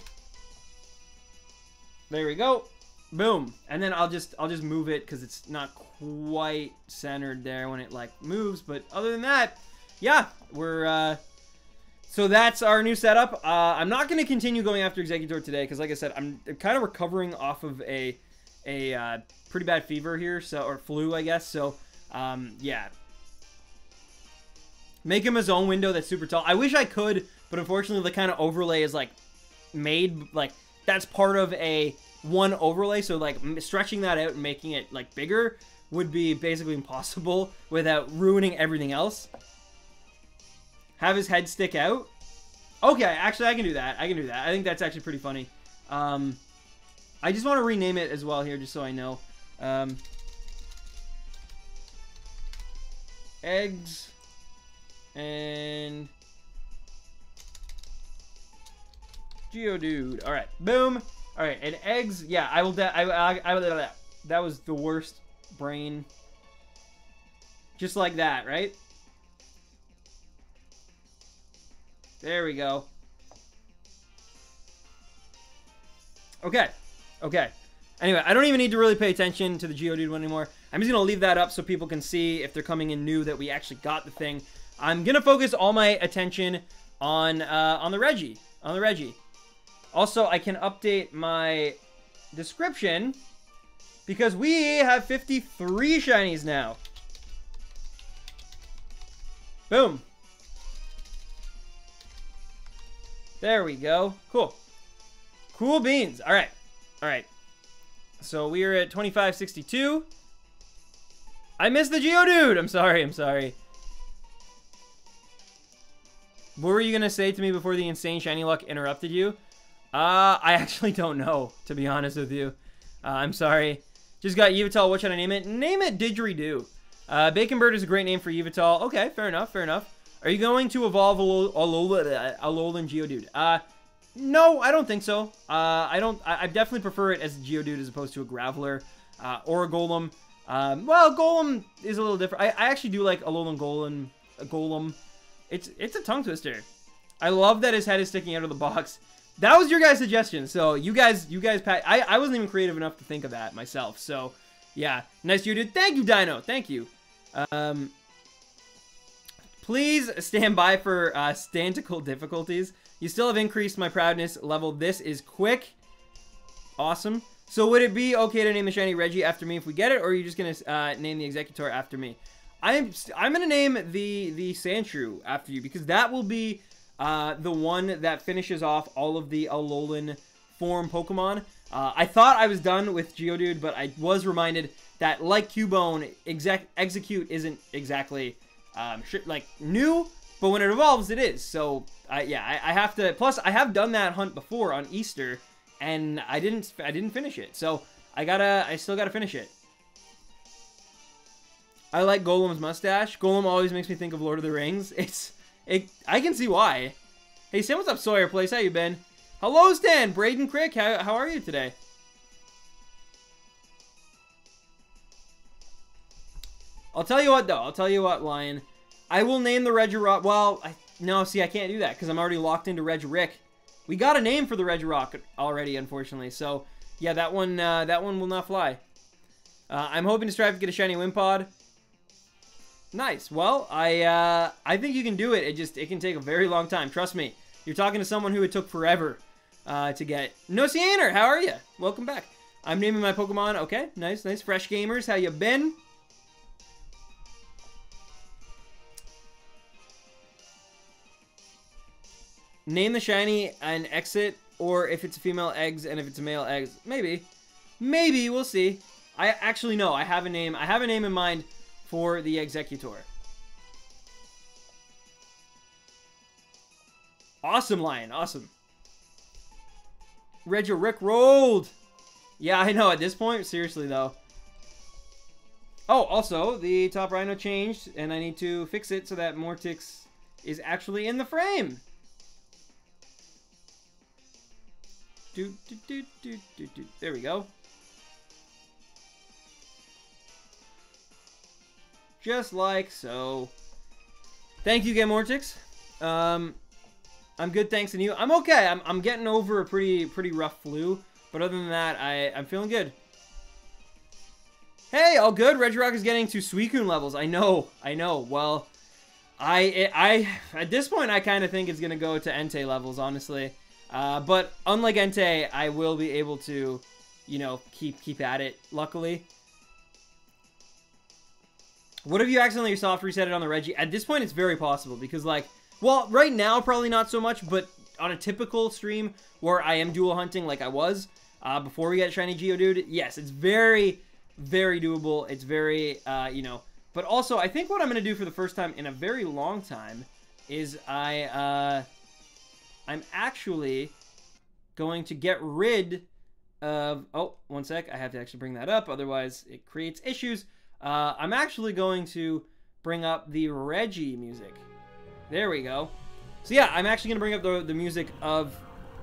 Speaker 1: There we go. Boom. And then I'll just move it, because it's not quite centered there when it, like, moves. But other than that, yeah, we're... So that's our new setup. I'm not going to continue going after Executor today, because like I said, I'm kind of recovering off of a pretty bad fever here, so or flu, I guess. So, yeah. Make him his own window that's super tall. I wish I could, but unfortunately the kind of overlay is like made, like that's part of a one overlay. So like stretching that out and making it like bigger would be basically impossible without ruining everything else. Have his head stick out. Okay, actually I can do that. I can do that. I think that's actually pretty funny. I just want to rename it as well here just so I know. Eggs. And Geodude. All right, boom. All right, and eggs. Yeah, I will. That was the worst brain. Just like that, right? There we go. Okay. Okay. Anyway, I don't even need to really pay attention to the Geodude one anymore. I'm just gonna leave that up so people can see if they're coming in new that we actually got the thing. I'm gonna focus all my attention on the Regi. On the Regi. Also, I can update my description because we have 53 shinies now. Boom. There we go. Cool. Cool beans. All right. All right. So we are at 2562. I missed the Geodude. I'm sorry. I'm sorry. What were you going to say to me before the insane shiny luck interrupted you? I actually don't know, to be honest with you. I'm sorry. Just got Yveltal. What should I name it? Name it Didgeridoo. Bacon Bird is a great name for Yveltal. Okay, fair enough, fair enough. Are you going to evolve Alolan Geodude? No, I don't think so. I definitely prefer it as a Geodude as opposed to a Graveler or a Golem. Well, Golem is a little different. I actually do like Alolan Golem. It's a tongue twister. I love that his head is sticking out of the box. That was your guys' suggestion. So you guys, I wasn't even creative enough to think of that myself. So yeah, nice Geodude. Thank you, Dino. Thank you. Please stand by for stantical difficulties. You still have increased my proudness level. This is quick. Awesome. So would it be okay to name the shiny Regi after me if we get it, or are you just gonna name the Executor after me? I'm gonna name the Sandshrew after you, because that will be the one that finishes off all of the Alolan form Pokemon. I thought I was done with Geodude, but I was reminded that, like Cubone, Execute isn't exactly like new, but when it evolves, it is. So yeah, I have to. Plus, I have done that hunt before on Easter, and I didn't finish it. So I still gotta finish it. I like Golem's mustache. Golem always makes me think of Lord of the Rings. I can see why. Hey, Sam, what's up, Sawyer Place? How you been? Hello, Stan. Braden Crick, how are you today? I'll tell you what, though. I'll tell you what, Lion. I will name the Regirock. Well, no, see, I can't do that because I'm already locked into Regirock. We got a name for the Regirock already, unfortunately. So, yeah, that one will not fly. I'm hoping to strive to get a shiny Wimpod. Nice. Well, I think you can do it. It can take a very long time. Trust me. You're talking to someone who it took forever to get. Nocianer, how are you? Welcome back. I'm naming my Pokemon. Okay, nice, nice. Fresh Gamers, how you been? Name the shiny and exit, or if it's a female, eggs, and if it's a male, eggs. Maybe. Maybe, we'll see. I actually know. I have a name. I have a name in mind for the Executor. Awesome, Lion. Awesome. Regirock rolled. Yeah, I know. At this point, seriously, though. Oh, also, the top Rhino changed, and I need to fix it so that Mortix is actually in the frame. There we go. Just like so. Thank you again, Mortix. I'm good, thanks, and you. I'm okay. I'm getting over a pretty rough flu, but other than that, I'm feeling good. Hey, all good. Regirock is getting to Suicune levels. I know. Well, at this point, I kind of think it's gonna go to Entei levels, honestly. But unlike Entei, I will be able to, you know, keep at it, luckily. What if you accidentally soft reset it on the Regi? At this point, it's very possible, because, like, well, right now, probably not so much, but on a typical stream where I am dual hunting like I was before we get Shiny Geodude, yes, it's very, very doable. It's very, you know, but also, I think what I'm going to do for the first time in a very long time is I'm actually going to get rid of... Oh, one sec. I have to actually bring that up. Otherwise, it creates issues. I'm actually going to bring up the Regi music. There we go. So yeah, I'm actually going to bring up the music of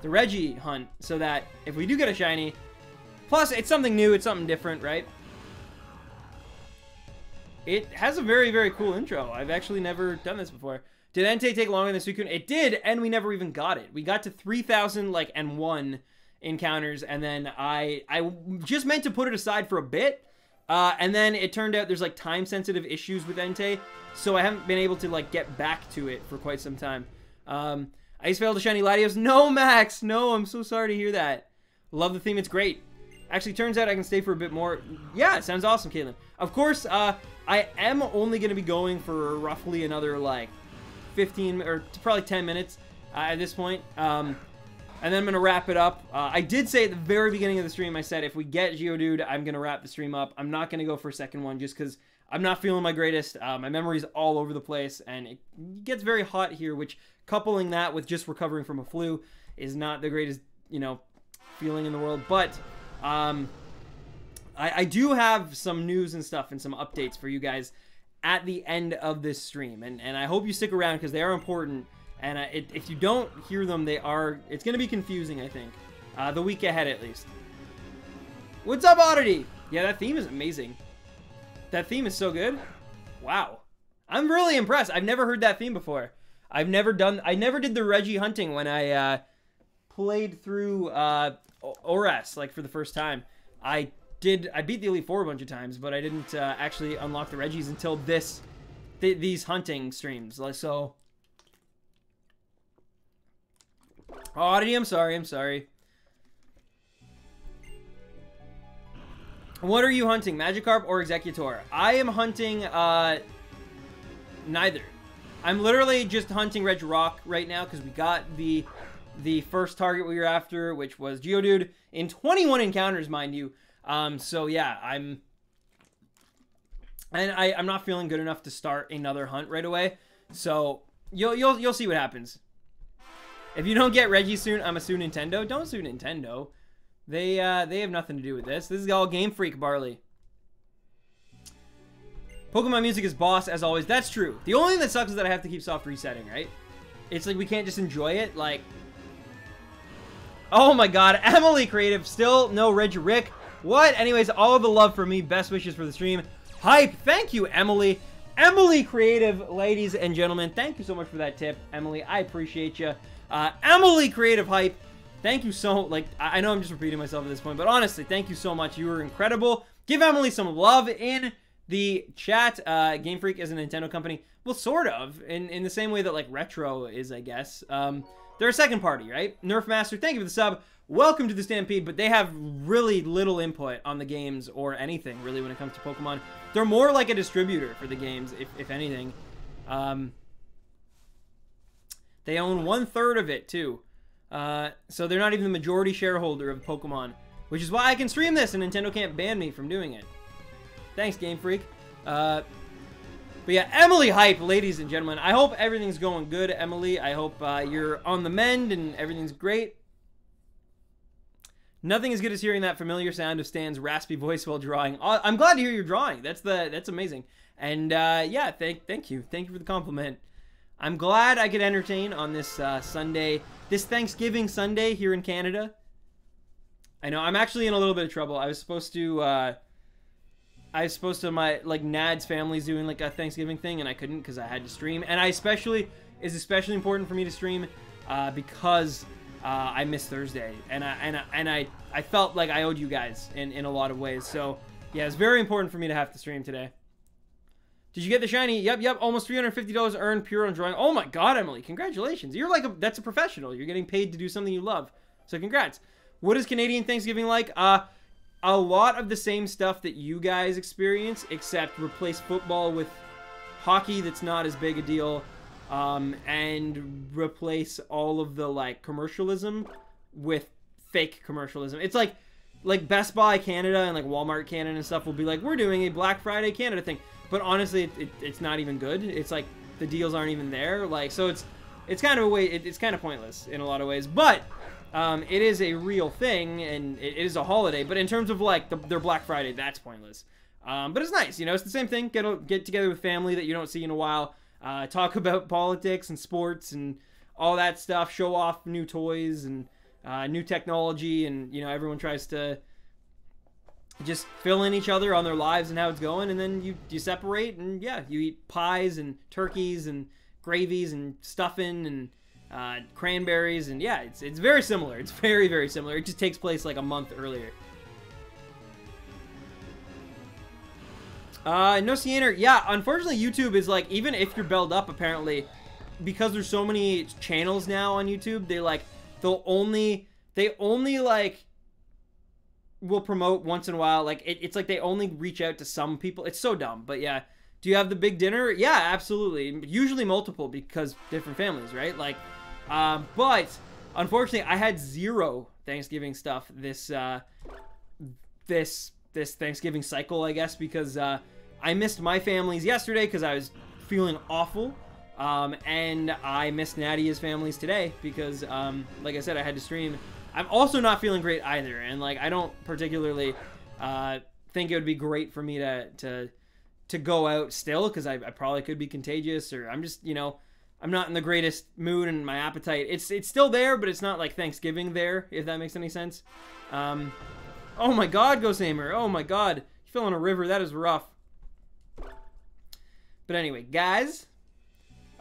Speaker 1: the Regi hunt so that if we do get a shiny... Plus, it's something new. It's something different, right? It has a very, very cool intro. I've actually never done this before. Did Entei take longer than Suicune? It did, and we never even got it. We got to 3,000 like and 1 encounters, and then I just meant to put it aside for a bit, and then it turned out there's like time-sensitive issues with Entei, so I haven't been able to like get back to it for quite some time. I just failed to shiny Latios. No, Max! No, I'm so sorry to hear that. Love the theme, it's great. Actually, turns out I can stay for a bit more. Yeah, it sounds awesome, Caitlin. Of course, I am only going to be going for roughly another like 15 or probably 10 minutes at this point, and then I'm gonna wrap it up. I did say at the very beginning of the stream, I said if we get Geodude, I'm gonna wrap the stream up. I'm not gonna go for a second one just because I'm not feeling my greatest. My memory's all over the place, and it gets very hot here, which, coupling that with just recovering from a flu, is not the greatest, you know, feeling in the world. But I do have some news and stuff and some updates for you guys at the end of this stream, and I hope you stick around because they are important, and if you don't hear them, it's going to be confusing, I think, the week ahead at least. What's up, Oddity? Yeah, that theme is amazing. That theme is so good. Wow. I'm really impressed. I've never heard that theme before. I never did the Regi hunting when I played through ORAS, like, for the first time. I beat the Elite Four a bunch of times, but I didn't actually unlock the Regis until these hunting streams. Like, so, Oddity, I'm sorry. What are you hunting, Magikarp or Executor? I am hunting, neither. I'm literally just hunting Regirock right now because we got the first target we were after, which was Geodude, in 21 encounters, mind you. So yeah, I'm not feeling good enough to start another hunt right away. So you'll see what happens. If you don't get Regi soon, I'm a sue Nintendo. Don't sue Nintendo. They have nothing to do with this. This is all Game Freak, Barley. Pokemon music is boss, as always. That's true. The only thing that sucks is that I have to keep soft resetting, right? It's like we can't just enjoy it. Like, oh my god, Emily Creative, still no Regirock. What? Anyways, all of the love for me. Best wishes for the stream. Hype. Thank you, Emily. Emily Creative, ladies and gentlemen. Thank you so much for that tip, Emily. I appreciate you. Emily Creative Hype. Thank you so, like, I know I'm just repeating myself at this point, but honestly, thank you so much. You were incredible. Give Emily some love in the chat. Game Freak is a Nintendo company. Well, sort of, in the same way that, like, Retro is, I guess. They're a second party, right? Nerf Master, thank you for the sub. Welcome to the Stampede, but they have really little input on the games or anything, really, when it comes to Pokemon. They're more like a distributor for the games, if anything. They own 1/3 of it, too. So they're not even the majority shareholder of Pokemon, which is why I can stream this and Nintendo can't ban me from doing it. Thanks, Game Freak. But yeah, Emily Hype, ladies and gentlemen. I hope everything's going good, Emily. I hope you're on the mend and everything's great. Nothing as good as hearing that familiar sound of Stan's raspy voice while drawing. I'm glad to hear you're drawing. That's amazing. And yeah, thank you. Thank you for the compliment. I'm glad I could entertain on this Sunday, this Thanksgiving Sunday here in Canada. I know I'm actually in a little bit of trouble. I was supposed to my, like, Nad's family's doing like a Thanksgiving thing, and I couldn't because I had to stream. And it's especially important for me to stream because I missed Thursday, and I felt like I owed you guys in a lot of ways. So yeah, it's very important for me to have to stream today. Did you get the shiny? Yep. Almost $350 earned pure on drawing. Oh my god, Emily, congratulations. You're like that's a professional. You're getting paid to do something you love. So congrats. What is Canadian Thanksgiving like? A lot of the same stuff that you guys experience, except replace football with hockey that's not as big a deal, and replace all of the, like, commercialism with fake commercialism. It's like Best Buy Canada and, like, Walmart Canada and stuff will be like, we're doing a Black Friday Canada thing. But honestly, it's not even good. It's like the deals aren't even there. Like, so it's kind of a way. It's kind of pointless in a lot of ways. But it is a real thing and it is a holiday. But in terms of like their Black Friday, that's pointless. But it's nice, you know. It's the same thing. Get together with family that you don't see in a while. Talk about politics and sports and all that stuff. Show off new toys and new technology, and you know everyone tries to just fill in each other on their lives and how it's going, and then you separate, and yeah, you eat pies and turkeys and gravies and stuffing and cranberries, and yeah, it's very similar. It's very, very similar. It just takes place like a month earlier. No Cianer. Yeah, unfortunately YouTube is like, even if you're belled up, apparently, because there's so many channels now on YouTube, they only like will promote once in a while. Like it's like they only reach out to some people. It's so dumb, but yeah. Do you have the big dinner? Yeah, absolutely. Usually multiple because different families, right? Like, but unfortunately, I had zero Thanksgiving stuff this Thanksgiving cycle, I guess, because I missed my family's yesterday because I was feeling awful, and I missed Nadia's families today because, like I said, I had to stream. I'm also not feeling great either, and like I don't particularly think it would be great for me to go out still because I probably could be contagious, or I'm just, you know, I'm not in the greatest mood and my appetite. It's still there, but it's not like Thanksgiving there, if that makes any sense. Oh my god, Ghost Namer. Oh my god. You fell in a river. That is rough. But anyway, guys.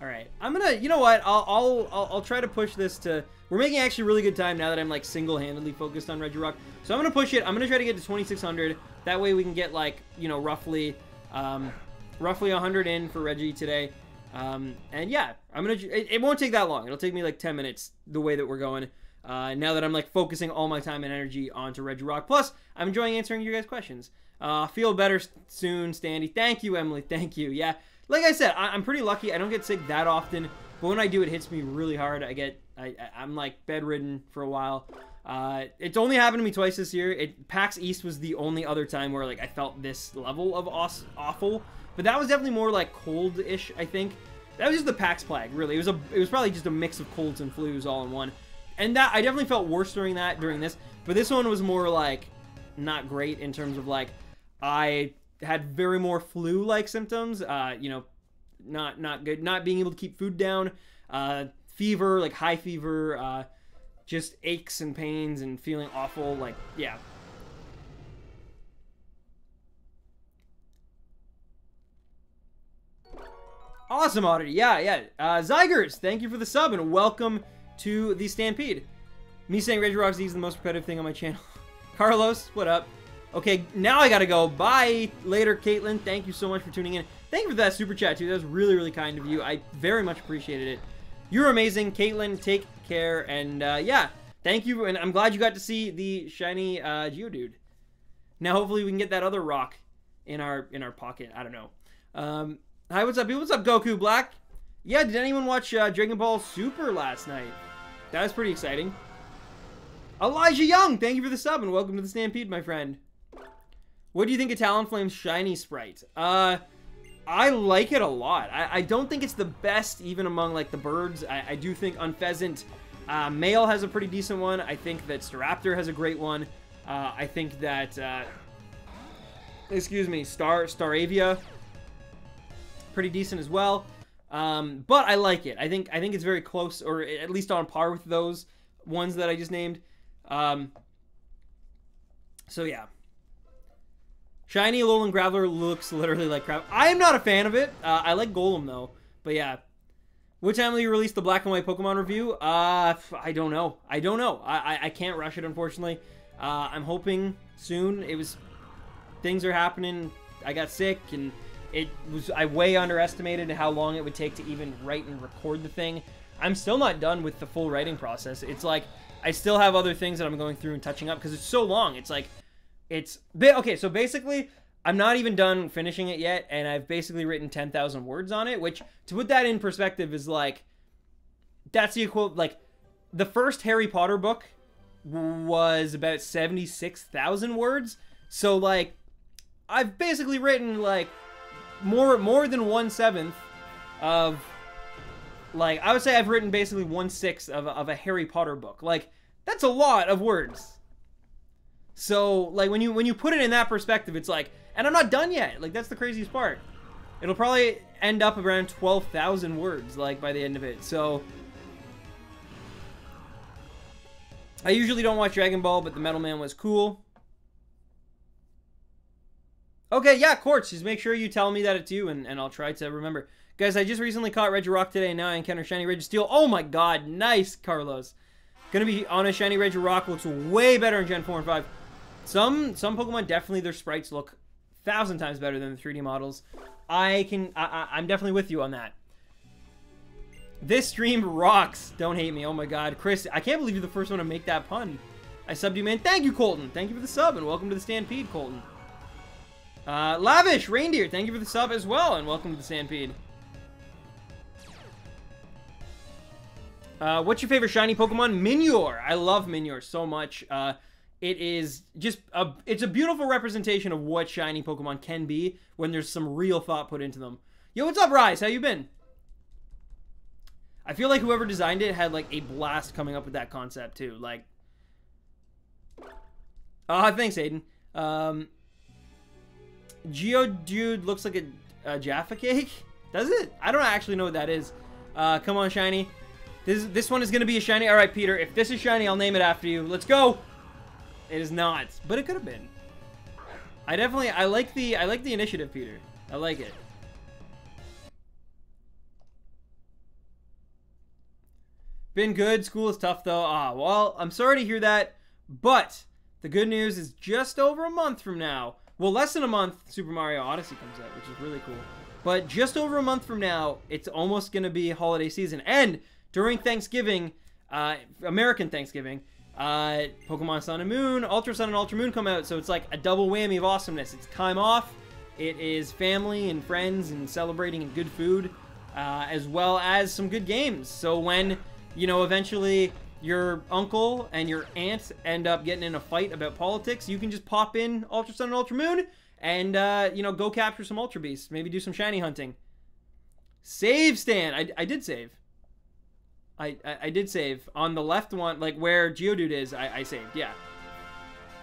Speaker 1: Alright. I'm gonna, you know what? I'll try to push this to... We're making actually really good time now that I'm like single-handedly focused on Regirock. So I'm gonna push it. I'm gonna try to get to 2600. That way we can get like, you know, roughly 100 in for Regi today. And yeah, I'm gonna... It won't take that long. It'll take me like 10 minutes the way that we're going. now that I'm like focusing all my time and energy onto Regirock. Plus, I'm enjoying answering your guys' questions. Feel better soon, Standy. Thank you, Emily. Thank you. Yeah, like I said, I'm pretty lucky. I don't get sick that often, but when I do, it hits me really hard. I'm like bedridden for a while. It's only happened to me twice this year. PAX East was the only other time where like I felt this level of awful, but that was definitely more like cold-ish, I think. That was just the PAX plague, really. It was probably just a mix of colds and flus all in one. And that I definitely felt worse during this, but this one was more like not great in terms of like I had very more flu-like symptoms, you know, not good, not being able to keep food down, fever, like high fever, just aches and pains and feeling awful, like, yeah. Awesome, Oddity. Yeah. Zygers, thank you for the sub and welcome to the Stampede. Me saying Regirock Z is the most repetitive thing on my channel. Carlos, what up? Okay, now I gotta go. Bye. Later, Caitlin. Thank you so much for tuning in. Thank you for that super chat, too. That was really, really kind of you. I very much appreciated it. You're amazing. Caitlin, take care. And, yeah, thank you. And I'm glad you got to see the shiny Geodude. Now, hopefully, we can get that other rock in our pocket. I don't know. Hi, what's up, people? What's up, Goku Black? Yeah, did anyone watch Dragon Ball Super last night? That was pretty exciting. Elijah Young, thank you for the sub, and welcome to the Stampede, my friend. What do you think of Talonflame's shiny sprite? I like it a lot. I don't think it's the best, even among, like, the birds. I do think Unpheasant Male has a pretty decent one. I think that Staraptor has a great one. I think that, excuse me, Staravia, pretty decent as well. But I like it. I think it's very close, or at least on par with those ones that I just named. So yeah. Shiny Alolan Graveler looks literally like crap. I am not a fan of it. I like Golem though. But yeah. What time will you release the black and white Pokemon review? I don't know. I can't rush it, unfortunately. I'm hoping soon. Things are happening. I got sick and I way underestimated how long it would take to even write and record the thing. I'm still not done with the full writing process. It's like, I still have other things that I'm going through and touching up because it's so long. It's like, okay, so basically, I'm not even done finishing it yet, and I've basically written 10,000 words on it, which, to put that in perspective, is like, that's the equivalent, like, the first Harry Potter book was about 76,000 words, so, like, I've basically written, like, more than 1/7 of, like, I would say I've written basically 1/6 of a Harry Potter book. Like, that's a lot of words. So, like, when you put it in that perspective, it's like, and I'm not done yet. Like, that's the craziest part. It'll probably end up around 12,000 words, like, by the end of it. So, I usually don't watch Dragon Ball, but the Metal Man was cool. Okay, yeah, Quartz, just make sure you tell me that it's you, and I'll try to remember. Guys, I just recently caught Regirock today, and now I encounter Shiny Registeel. Oh my god, nice, Carlos. Gonna be honest, Shiny Regirock looks way better in Gen 4 and 5. Some Pokemon, definitely their sprites look 1,000 times better than the 3D models. I'm definitely with you on that. This stream rocks. Don't hate me. Oh my god. Chris, I can't believe you're the first one to make that pun. I subbed you, man. Thank you, Colton. Thank you for the sub, and welcome to the Stampede, Colton. Lavish Reindeer, thank you for the sub as well, and welcome to the Stampede. What's your favorite shiny Pokemon? Minior. I love Minior so much. It is just it's a beautiful representation of what shiny Pokemon can be when there's some real thought put into them. Yo, what's up, Rise? How you been? I feel like whoever designed it had, like, a blast coming up with that concept, too. Like, thanks, Aiden. Geodude looks like a Jaffa cake? Does it? I don't actually know what that is. Come on, shiny. This one is going to be a shiny. All right, Peter. If this is shiny, I'll name it after you. Let's go. It is not, but it could have been. I like the initiative, Peter. I like it. Been good. School is tough, though. Well, I'm sorry to hear that, but the good news is just over a month from now, well, less than a month, Super Mario Odyssey comes out, which is really cool. But just over a month from now, it's almost going to be holiday season. And during Thanksgiving, American Thanksgiving, Pokemon Sun and Moon, Ultra Sun and Ultra Moon come out, so it's like a double whammy of awesomeness. It's time off, it is family and friends and celebrating and good food, as well as some good games. So when, you know, eventually your uncle and your aunt end up getting in a fight about politics, you can just pop in Ultra Sun and Ultra Moon and, you know, go capture some Ultra Beasts. Maybe do some shiny hunting. Save, Stan! I did save. I did save. On the left one, like where Geodude is, I saved, yeah.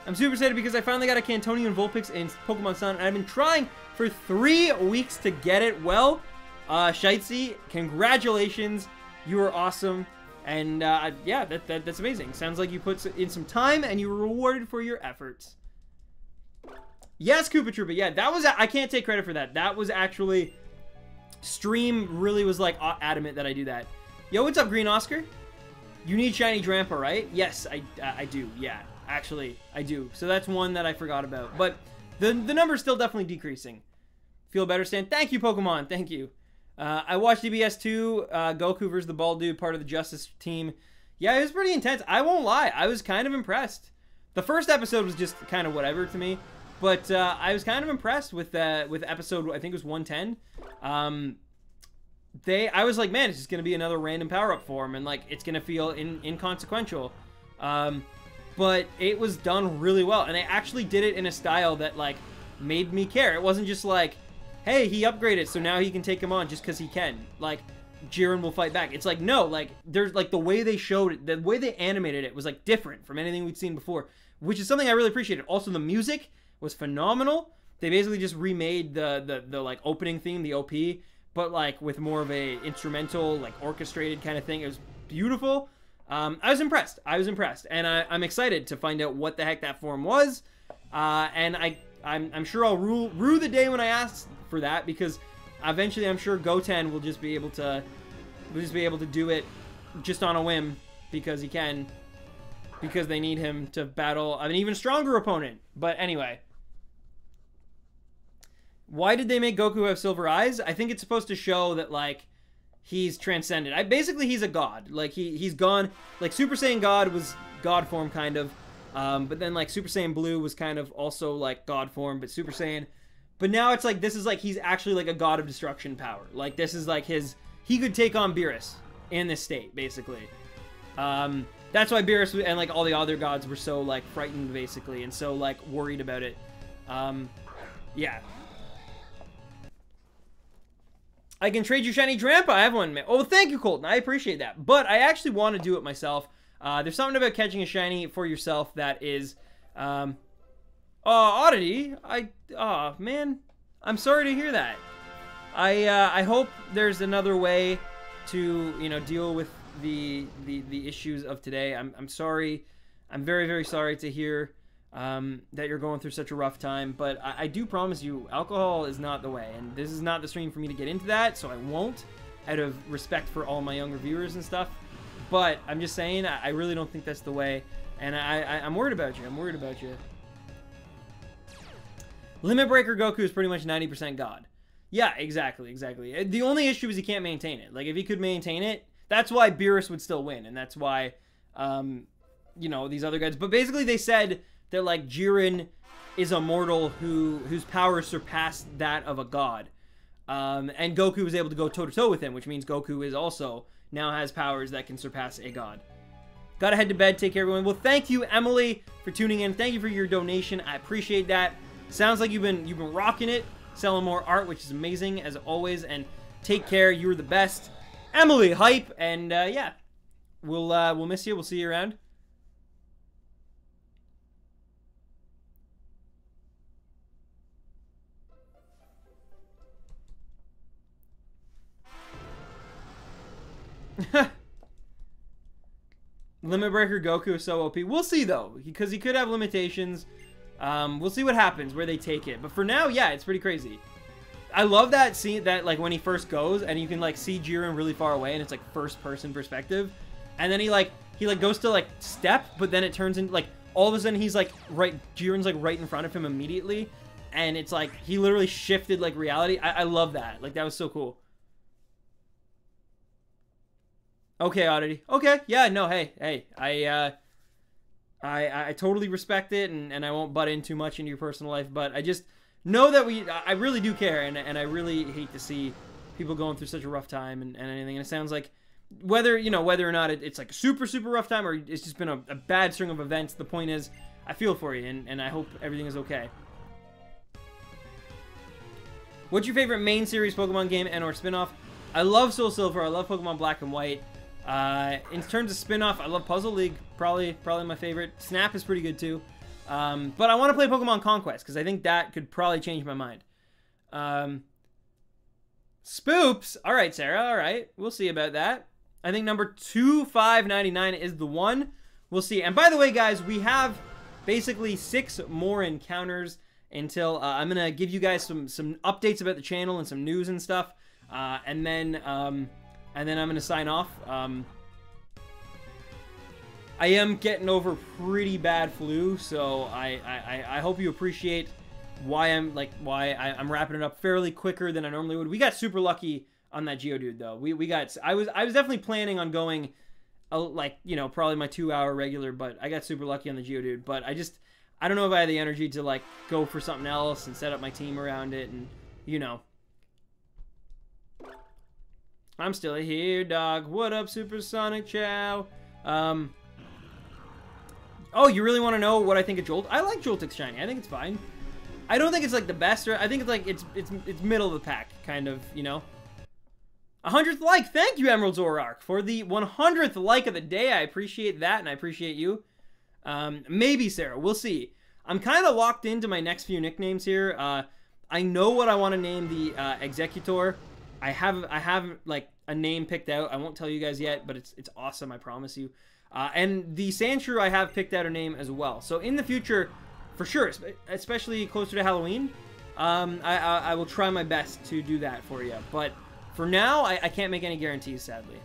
Speaker 1: I'm super excited because I finally got a Cantonian Vulpix in Pokemon Sun, and I've been trying for 3 weeks to get it. Well, Shitesy, congratulations. You are awesome. And, yeah, that's amazing. Sounds like you put in some time, and you were rewarded for your efforts. Yes, Koopa Troopa, yeah, that was... I can't take credit for that. That was actually... Stream really was, like, adamant that I do that. Yo, what's up, Green Oscar? You need Shiny Drampa, right? Yes, I do, yeah. Actually, I do. So that's one that I forgot about. But the number's still definitely decreasing. Feel better, Stan? Thank you, Pokemon. Thank you. I watched DBS 2, Goku versus the Bald Dude, part of the Justice team. Yeah, it was pretty intense. I won't lie. I was kind of impressed. The first episode was just kind of whatever to me. But I was kind of impressed with episode, I think it was 110. I was like, man, it's just going to be another random power-up for him. And, like, it's going to feel inconsequential. But it was done really well. And they actually did it in a style that, like, made me care. It wasn't just like, hey, he upgraded, so now he can take him on just because he can. Like, Jiren will fight back. It's like, no, like, there's, like, the way they showed it, the way they animated it was, like, different from anything we'd seen before, which is something I really appreciated. Also, the music was phenomenal. They basically just remade the like, opening theme, the OP, but, like, with more of a instrumental, like, orchestrated kind of thing. It was beautiful. I was impressed. And I'm excited to find out what the heck that form was. And I'm sure I'll rue the day when I ask for that, because eventually I'm sure Goten will just be able to do it just on a whim because he can, because they need him to battle an even stronger opponent. But anyway, why did they make Goku have silver eyes? I think it's supposed to show that, like, he's transcended. Basically, he's a god. Like, he's gone. Like, Super Saiyan God was god form, kind of. But then, like, Super Saiyan Blue was kind of also, like, god form, but Super Saiyan. But now it's like, this is, like, he's actually, like, a god of destruction power. Like, this is, like, he could take on Beerus in this state, basically. That's why Beerus and, like, all the other gods were so, like, frightened, basically, and so, like, worried about it. Yeah. I can trade you Shiny Drampa. I have one. Oh, thank you, Colton. I appreciate that. But I actually want to do it myself. There's something about catching a shiny for yourself that is, Oddity. Man, I'm sorry to hear that. I hope there's another way to, you know, deal with the issues of today. I'm sorry. I'm very, very sorry to hear, that you're going through such a rough time, but I do promise you, alcohol is not the way, and this is not the stream for me to get into that, so I won't, out of respect for all my younger viewers and stuff. But I'm just saying, I really don't think that's the way, and I'm worried about you. I'm worried about you. Limit Breaker Goku is pretty much 90% God. Yeah, exactly. The only issue is he can't maintain it. Like, if he could maintain it, that's why Beerus would still win, and that's why, you know, these other guys. But basically, they said that, like, Jiren is a mortal whose powers surpass that of a god. And Goku was able to go toe-to-toe with him, which means Goku is also now has powers that can surpass a god. Gotta head to bed. Take care, everyone. Well, thank you, Emily, for tuning in. Thank you for your donation. I appreciate that. Sounds like you've been rocking it, selling more art, which is amazing, as always. And take care. You were the best. Emily, hype. And, yeah. We'll miss you. We'll see you around. Limit Breaker Goku is so OP. We'll see, though, because he could have limitations. We'll see what happens, where they take it. But for now, yeah, it's pretty crazy. I love that scene, that, like, when he first goes, and you can, like, see Jiren really far away, and it's, like, first-person perspective. And then he goes to, like, step, but then it turns into, like, all of a sudden he's, like, Jiren's, like, right in front of him immediately. And it's, like, he literally shifted, like, reality. I love that. Like, that was so cool. Okay, Oddity. Okay, yeah, no, hey, I totally respect it, and I won't butt in too much into your personal life, but I just know that I really do care, and I really hate to see people going through such a rough time and anything, and it sounds like whether or not it's like a super, super rough time, or it's just been a bad string of events, the point is, I feel for you, and I hope everything is okay. What's your favorite main series Pokemon game and or spin-off? I love Soul Silver. I love Pokemon Black and White. In terms of spin-off, I love Puzzle League. Probably my favorite. Snap is pretty good too. But I want to play Pokemon Conquest because I think that could probably change my mind. Spoops. All right, Sarah. All right. We'll see about that. I think number 2599 is the one. We'll see. And by the way, guys, we have basically 6 more encounters until I'm going to give you guys some updates about the channel and some news and stuff. And then I'm going to sign off. I am getting over pretty bad flu, so I hope you appreciate why I'm wrapping it up fairly quicker than I normally would. We got super lucky on that Geodude though. I was definitely planning on going probably my 2-hour regular, but I got super lucky on the Geodude. But I don't know if I had the energy to like go for something else and set up my team around it, and I'm still here, dog. What up, Supersonic Chow? Oh, you really want to know what I think of Jolt? I like Joltix Shiny. I think it's fine. I don't think it's like the best. I think it's like it's middle of the pack, kind of, 100th like. Thank you, Emerald Zoroark, for the 100th like of the day. I appreciate that, and I appreciate you. Maybe Sarah. We'll see. I'm kind of locked into my next few nicknames here. I know what I want to name the Executor. I have like a name picked out. I won't tell you guys yet, but it's awesome. I promise you. And the Sandshrew, I have picked out a name as well. So in the future, for sure, especially closer to Halloween, I will try my best to do that for you. But for now, I can't make any guarantees, sadly.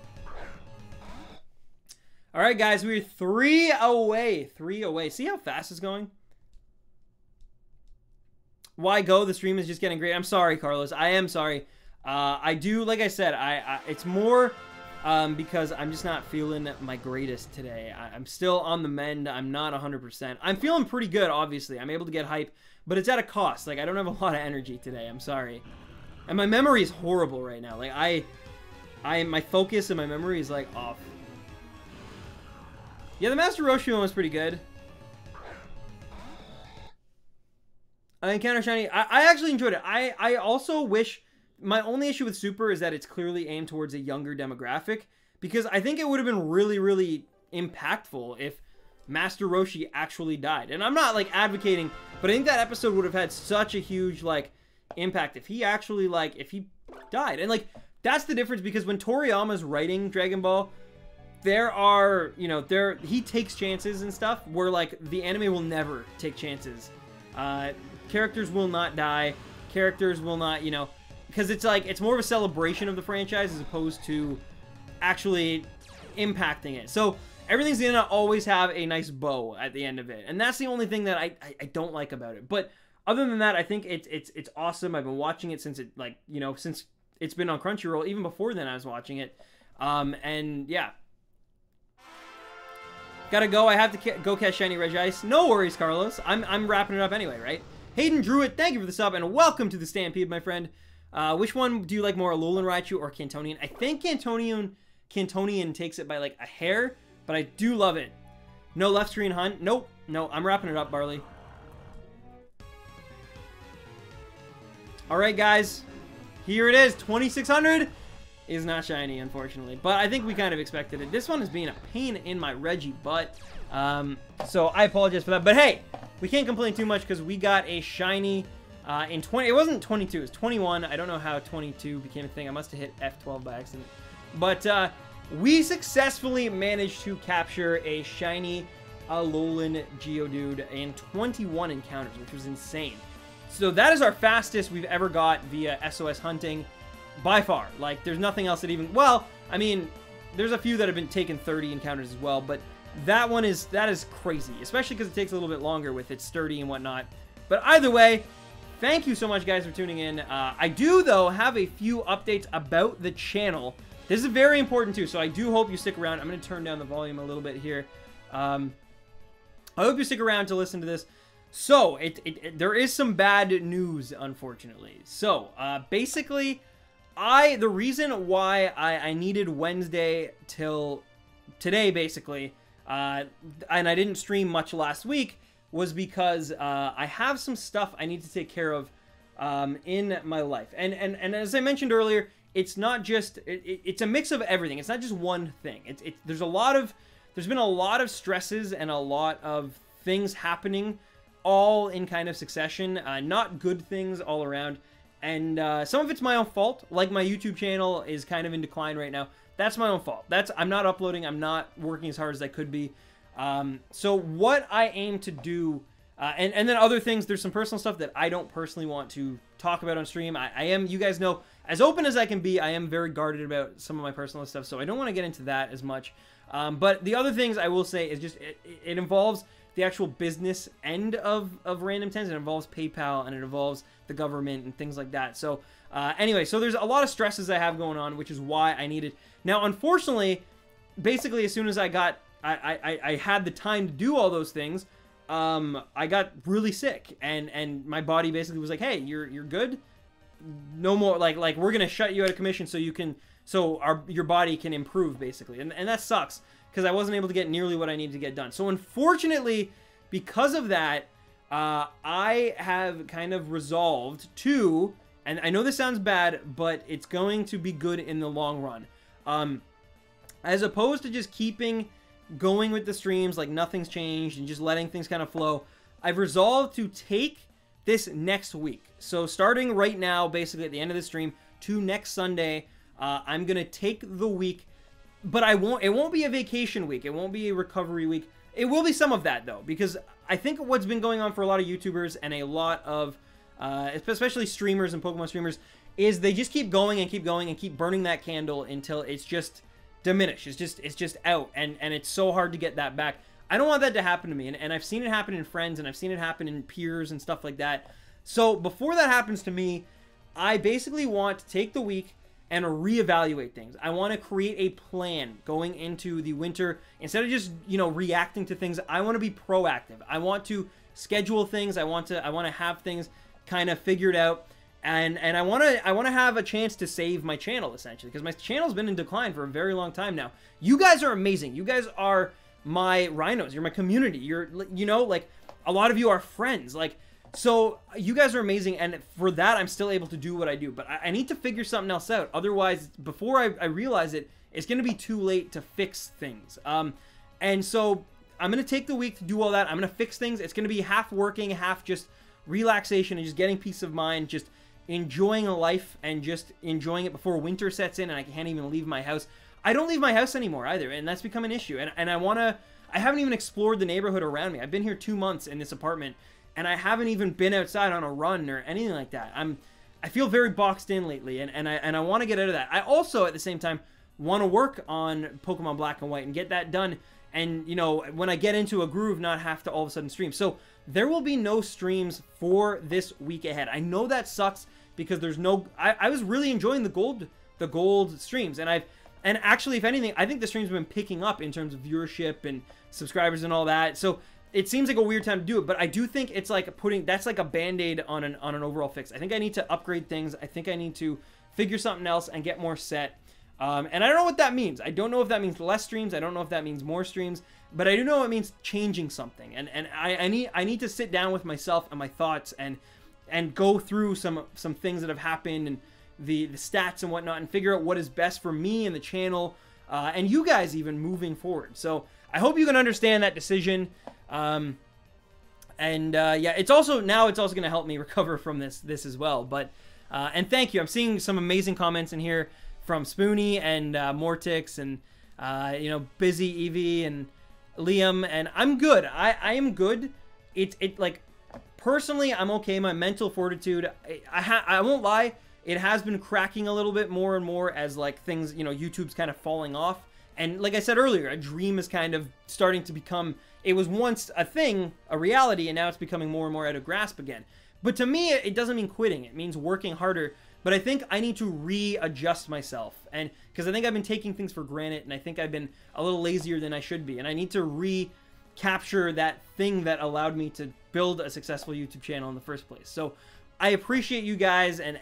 Speaker 1: All right, guys, we're 3 away. 3 away. See how fast it's going? Why go? The stream is just getting great. I'm sorry, Carlos. I am sorry. I do, like I said, it's more because I'm just not feeling my greatest today. I'm still on the mend. I'm not 100%. I'm feeling pretty good, obviously. I'm able to get hype, but it's at a cost. Like, I don't have a lot of energy today. I'm sorry. And my memory is horrible right now. Like, my focus and my memory is, like, off. Yeah, the Master Roshi one was pretty good. I encounter Shiny. I actually enjoyed it. I also wish... My only issue with Super is that it's clearly aimed towards a younger demographic, because I think it would have been really, really impactful if Master Roshi actually died. And I'm not, like, advocating, but I think that episode would have had such a huge, like, impact if he actually, like, if he died. And, like, that's the difference, because when Toriyama's writing Dragon Ball, there are, he takes chances and stuff where, like, the anime will never take chances. Characters will not die. Characters will not, because it's like, it's more of a celebration of the franchise as opposed to actually impacting it. So everything's gonna always have a nice bow at the end of it, and that's the only thing that I don't like about it. But other than that, I think it's awesome. I've been watching it since it, like, since it's been on Crunchyroll. Even before then, I was watching it. And yeah, gotta go. I have to go catch Shiny Regice. No worries, Carlos. I'm wrapping it up anyway, right? Hayden Druid, thank you for the sub, and welcome to the Stampede, my friend. Which one do you like more, Alolan Raichu or Cantonian? I think Cantonian takes it by like a hair, but I do love it. No left screen hunt. Nope. No, I'm wrapping it up, Barley. All right, guys. Here it is. 2600 is not shiny, unfortunately. But I think we kind of expected it. This one is being a pain in my Regi butt. So I apologize for that. But hey, we can't complain too much because we got a shiny... in 20, it wasn't 22, it was 21. I don't know how 22 became a thing. I must have hit F12 by accident. But we successfully managed to capture a shiny Alolan Geodude in 21 encounters, which was insane. So that is our fastest we've ever got via SOS hunting by far. Like, there's nothing else that even... Well, I mean, there's a few that have been taking 30 encounters as well, but that is crazy, especially because it takes a little bit longer with its sturdy and whatnot. But either way... Thank you so much, guys, for tuning in. I do, though, have a few updates about the channel This is very important too, so I do hope you stick around. I'm going to turn down the volume a little bit here. I hope you stick around to listen to this. So, there is some bad news, unfortunately. So, basically, the reason why I needed Wednesday till today, basically, and I didn't stream much last week, was because I have some stuff I need to take care of in my life. And as I mentioned earlier, it's not just, it's a mix of everything. It's not just one thing. There's been a lot of stresses and a lot of things happening all in kind of succession, not good things all around, and some of it's my own fault, like my YouTube channel is kind of in decline right now. That's my own fault. I'm not uploading, I'm not working as hard as I could be. So what I aim to do, and then other things, there's some personal stuff that I don't personally want to talk about on stream. I am, you guys know, as open as I can be, I am very guarded about some of my personal stuff, so I don't want to get into that as much. But the other things I will say is just, it involves the actual business end of Random Tens. It involves PayPal, and it involves the government and things like that. So anyway, so there's a lot of stresses I have going on, which is why I needed. Now, unfortunately, basically as soon as I had the time to do all those things, I got really sick, and my body basically was like, hey, you're good, no more, like we're gonna shut you out of commission so you can, your body can improve, basically, and that sucks, because I wasn't able to get nearly what I needed to get done. So unfortunately, because of that, I have kind of resolved to, and I know this sounds bad, but it's going to be good in the long run. As opposed to just keeping going with the streams like nothing's changed and just letting things kind of flow, I've resolved to take this next week. So starting right now, basically at the end of the stream to next Sunday, I'm going to take the week. But it won't be a vacation week. It won't be a recovery week. It will be some of that, though, because I think what's been going on for a lot of YouTubers and a lot of, especially streamers and Pokemon streamers, is they just keep going and keep going and keep burning that candle until it's just diminished. It's just out, and it's so hard to get that back. I don't want that to happen to me, and I've seen it happen in friends, and I've seen it happen in peers and stuff like that. So before that happens to me, I basically want to take the week and reevaluate things. I want to create a plan going into the winter. Instead of just, reacting to things, I want to be proactive. I want to schedule things. I want to have things kind of figured out. And I want to have a chance to save my channel, essentially, because my channel's been in decline for a very long time now. You guys are amazing. You guys are my rhinos. You're my community. You're, like, a lot of you are friends. Like, so you guys are amazing, and for that, I'm still able to do what I do. But I need to figure something else out. Otherwise, before I realize it, it's going to be too late to fix things. And so I'm going to take the week to do all that. I'm going to fix things. It's going to be half working, half just relaxation and just getting peace of mind, just enjoying life and just enjoying it before winter sets in and I can't even leave my house. I don't leave my house anymore either, and that's become an issue. And I haven't even explored the neighborhood around me. I've been here 2 months in this apartment, and I haven't even been outside on a run or anything like that. I feel very boxed in lately, and I want to get out of that. I also, at the same time, want to work on Pokemon Black and White and get that done, and, when I get into a groove, not have to all of a sudden stream. So there will be no streams for this week ahead. I know that sucks because there's no... I was really enjoying the gold streams, and actually, if anything, I think the streams have been picking up in terms of viewership and subscribers and all that. So it seems like a weird time to do it, but I do think it's like that's like a band-aid on an overall fix. I think I need to upgrade things. I think I need to figure something else and get more set. And I don't know what that means. I don't know if that means less streams. I don't know if that means more streams, but I do know it means changing something. And I need to sit down with myself and my thoughts and go through some things that have happened and the stats and whatnot, and figure out what is best for me and the channel, and you guys even moving forward. So I hope you can understand that decision. Yeah, it's also going to help me recover from this as well. But and thank you. I'm seeing some amazing comments in here from Spoony and Mortix and Busy Eevee and Liam, and I'm good. I am good. Like, personally, I'm okay. My mental fortitude, I won't lie, it has been cracking a little bit more and more as, like, things, YouTube's kind of falling off. And like I said earlier, a dream is kind of starting to become, it was once a thing, a reality, and now it's becoming more and more out of grasp again. But to me, it doesn't mean quitting. It means working harder, But I think I need to readjust myself, and because I think I've been taking things for granted, and I think I've been a little lazier than I should be, and I need to recapture that thing that allowed me to build a successful YouTube channel in the first place. So I appreciate you guys, and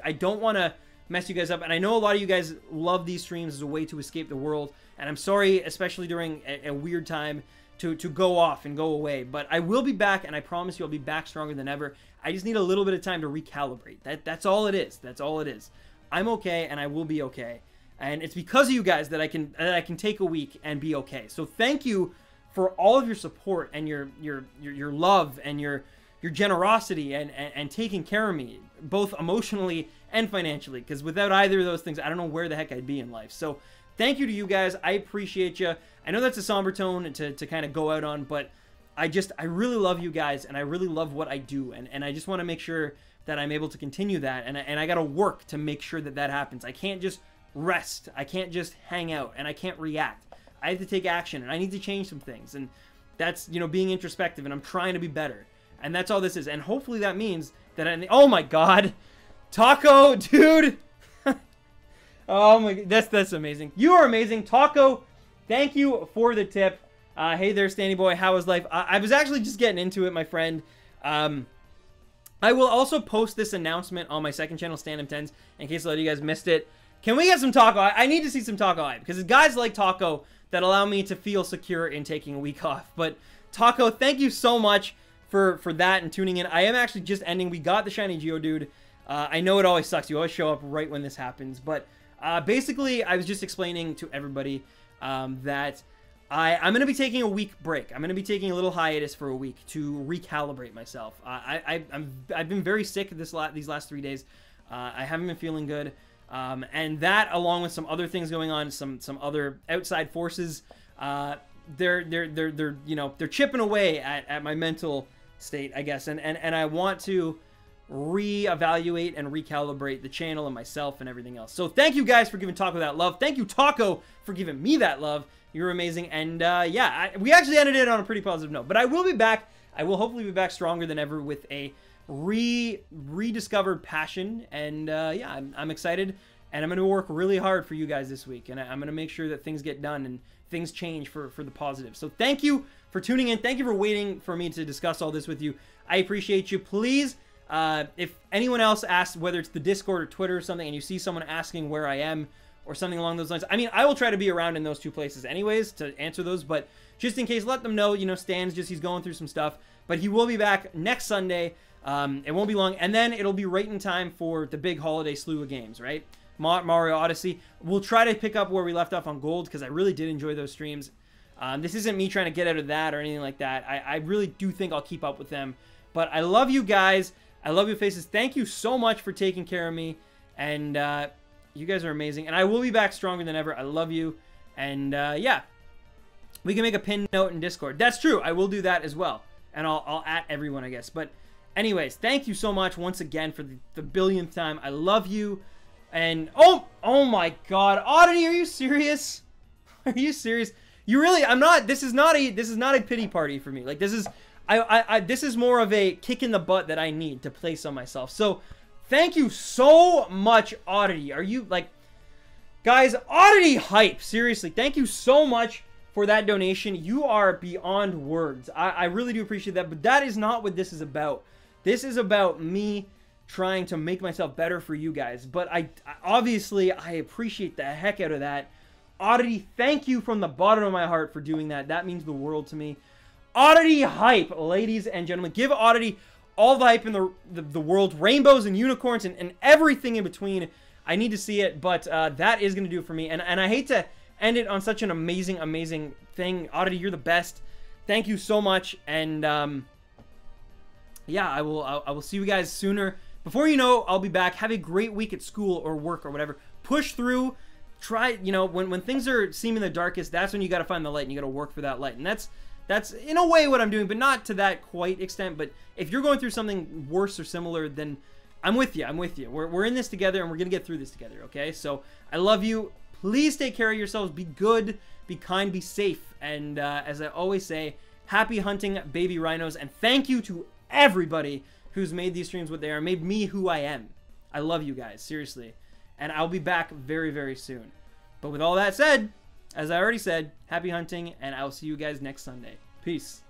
Speaker 1: I don't want to mess you guys up, and I know a lot of you guys love these streams as a way to escape the world, and I'm sorry, especially during a weird time, to go off and go away, but I will be back, and I promise you I'll be back stronger than ever. I just need a little bit of time to recalibrate. That's all it is. That's all it is. I'm okay, and I will be okay, and it's because of you guys that I can take a week and be okay. So thank you for all of your support and your love and your generosity and taking care of me, both emotionally and financially, because without either of those things, I don't know where the heck I'd be in life. So thank you to you guys. I appreciate you. I know that's a somber tone to kind of go out on, but I really love you guys, and I really love what I do, and I just want to make sure that I'm able to continue that, and I got to work to make sure that happens. I can't just rest. I can't just hang out, and I can't react. I have to take action, and I need to change some things, and that's, you know, being introspective, and I'm trying to be better, and that's all this is, and hopefully that means that oh my god, Taco, dude, oh my, that's amazing. You are amazing, Taco. Thank you for the tip. Hey there, Standy Boy. How is life? I was actually just getting into it, my friend. I will also post this announcement on my second channel, Stand 10s, in case a lot of you guys missed it. Can we get some Taco? I need to see some Taco hype, because guys like Taco that allow me to feel secure in taking a week off. But Taco, thank you so much for that and tuning in. I am actually just ending. We got the shiny Geodude. I know it always sucks. You always show up right when this happens. But basically, I was just explaining to everybody that I'm going to be taking a week break. I'm going to be taking a little hiatus for a week to recalibrate myself. I've been very sick these last 3 days. I haven't been feeling good. And that, along with some other things going on, some other outside forces, they're you know, they're chipping away at my mental state, I guess. And I want to reevaluate and recalibrate the channel and myself and everything else. So thank you guys for giving Taco that love. Thank you, Taco, for giving me that love. You're amazing. And yeah, we actually ended it on a pretty positive note. But I will be back. I will hopefully be back stronger than ever with a rediscovered passion. And yeah, I'm excited. And I'm going to work really hard for you guys this week. And I'm going to make sure that things get done and things change for the positive. So thank you for tuning in. Thank you for waiting for me to discuss all this with you. I appreciate you. Please, if anyone else asks, whether it's the Discord or Twitter or something, and you see someone asking where I am or something along those lines, I mean, I will try to be around in those two places anyways to answer those, but just in case, let them know, you know, Stan's he's going through some stuff, but he will be back next Sunday. It won't be long, and then it'll be right in time for the big holiday slew of games, right? Mario Odyssey. We'll try to pick up where we left off on Gold, because I really did enjoy those streams. This isn't me trying to get out of that or anything like that. I really do think I'll keep up with them, but I love you guys. I love your faces. Thank you so much for taking care of me, and you guys are amazing, and I will be back stronger than ever. I love you, and yeah, we can make a pin note in Discord. That's true. I will do that as well, and I'll at everyone, I guess. But anyways, thank you so much once again for the billionth time. I love you, and oh my God, Oddity, are you serious? Are you serious? You really? I'm not. This is not a pity party for me. Like, this is this is more of a kick in the butt that I need to place on myself. So thank you so much, Oddity. Are you, like, guys, Oddity hype, seriously, thank you so much for that donation. You are beyond words. I really do appreciate that, but that is not what this is about. This is about me trying to make myself better for you guys, but obviously I appreciate the heck out of that. Oddity, thank you from the bottom of my heart for doing that. That means the world to me. Oddity hype, ladies and gentlemen. Give Oddity all the hype in the world. Rainbows and unicorns and everything in between. I need to see it, but that is going to do it for me. And I hate to end it on such an amazing, amazing thing. Oddity, you're the best. Thank you so much. And yeah, I will see you guys sooner. Before you know, I'll be back. Have a great week at school or work or whatever. Push through. Try, you know, when things are seeming the darkest, that's when you got to find the light and you got to work for that light. And that's in a way what I'm doing, but not to that quite extent. But if you're going through something worse or similar, then I'm with you. I'm with you. We're in this together, and we're going to get through this together, okay? So I love you. Please take care of yourselves. Be good, be kind, be safe. And as I always say, happy hunting, baby rhinos. And thank you to everybody who's made these streams what they are, made me who I am. I love you guys, seriously. And I'll be back very, very soon. But with all that said, as I already said, happy hunting, and I'll see you guys next Sunday. Peace.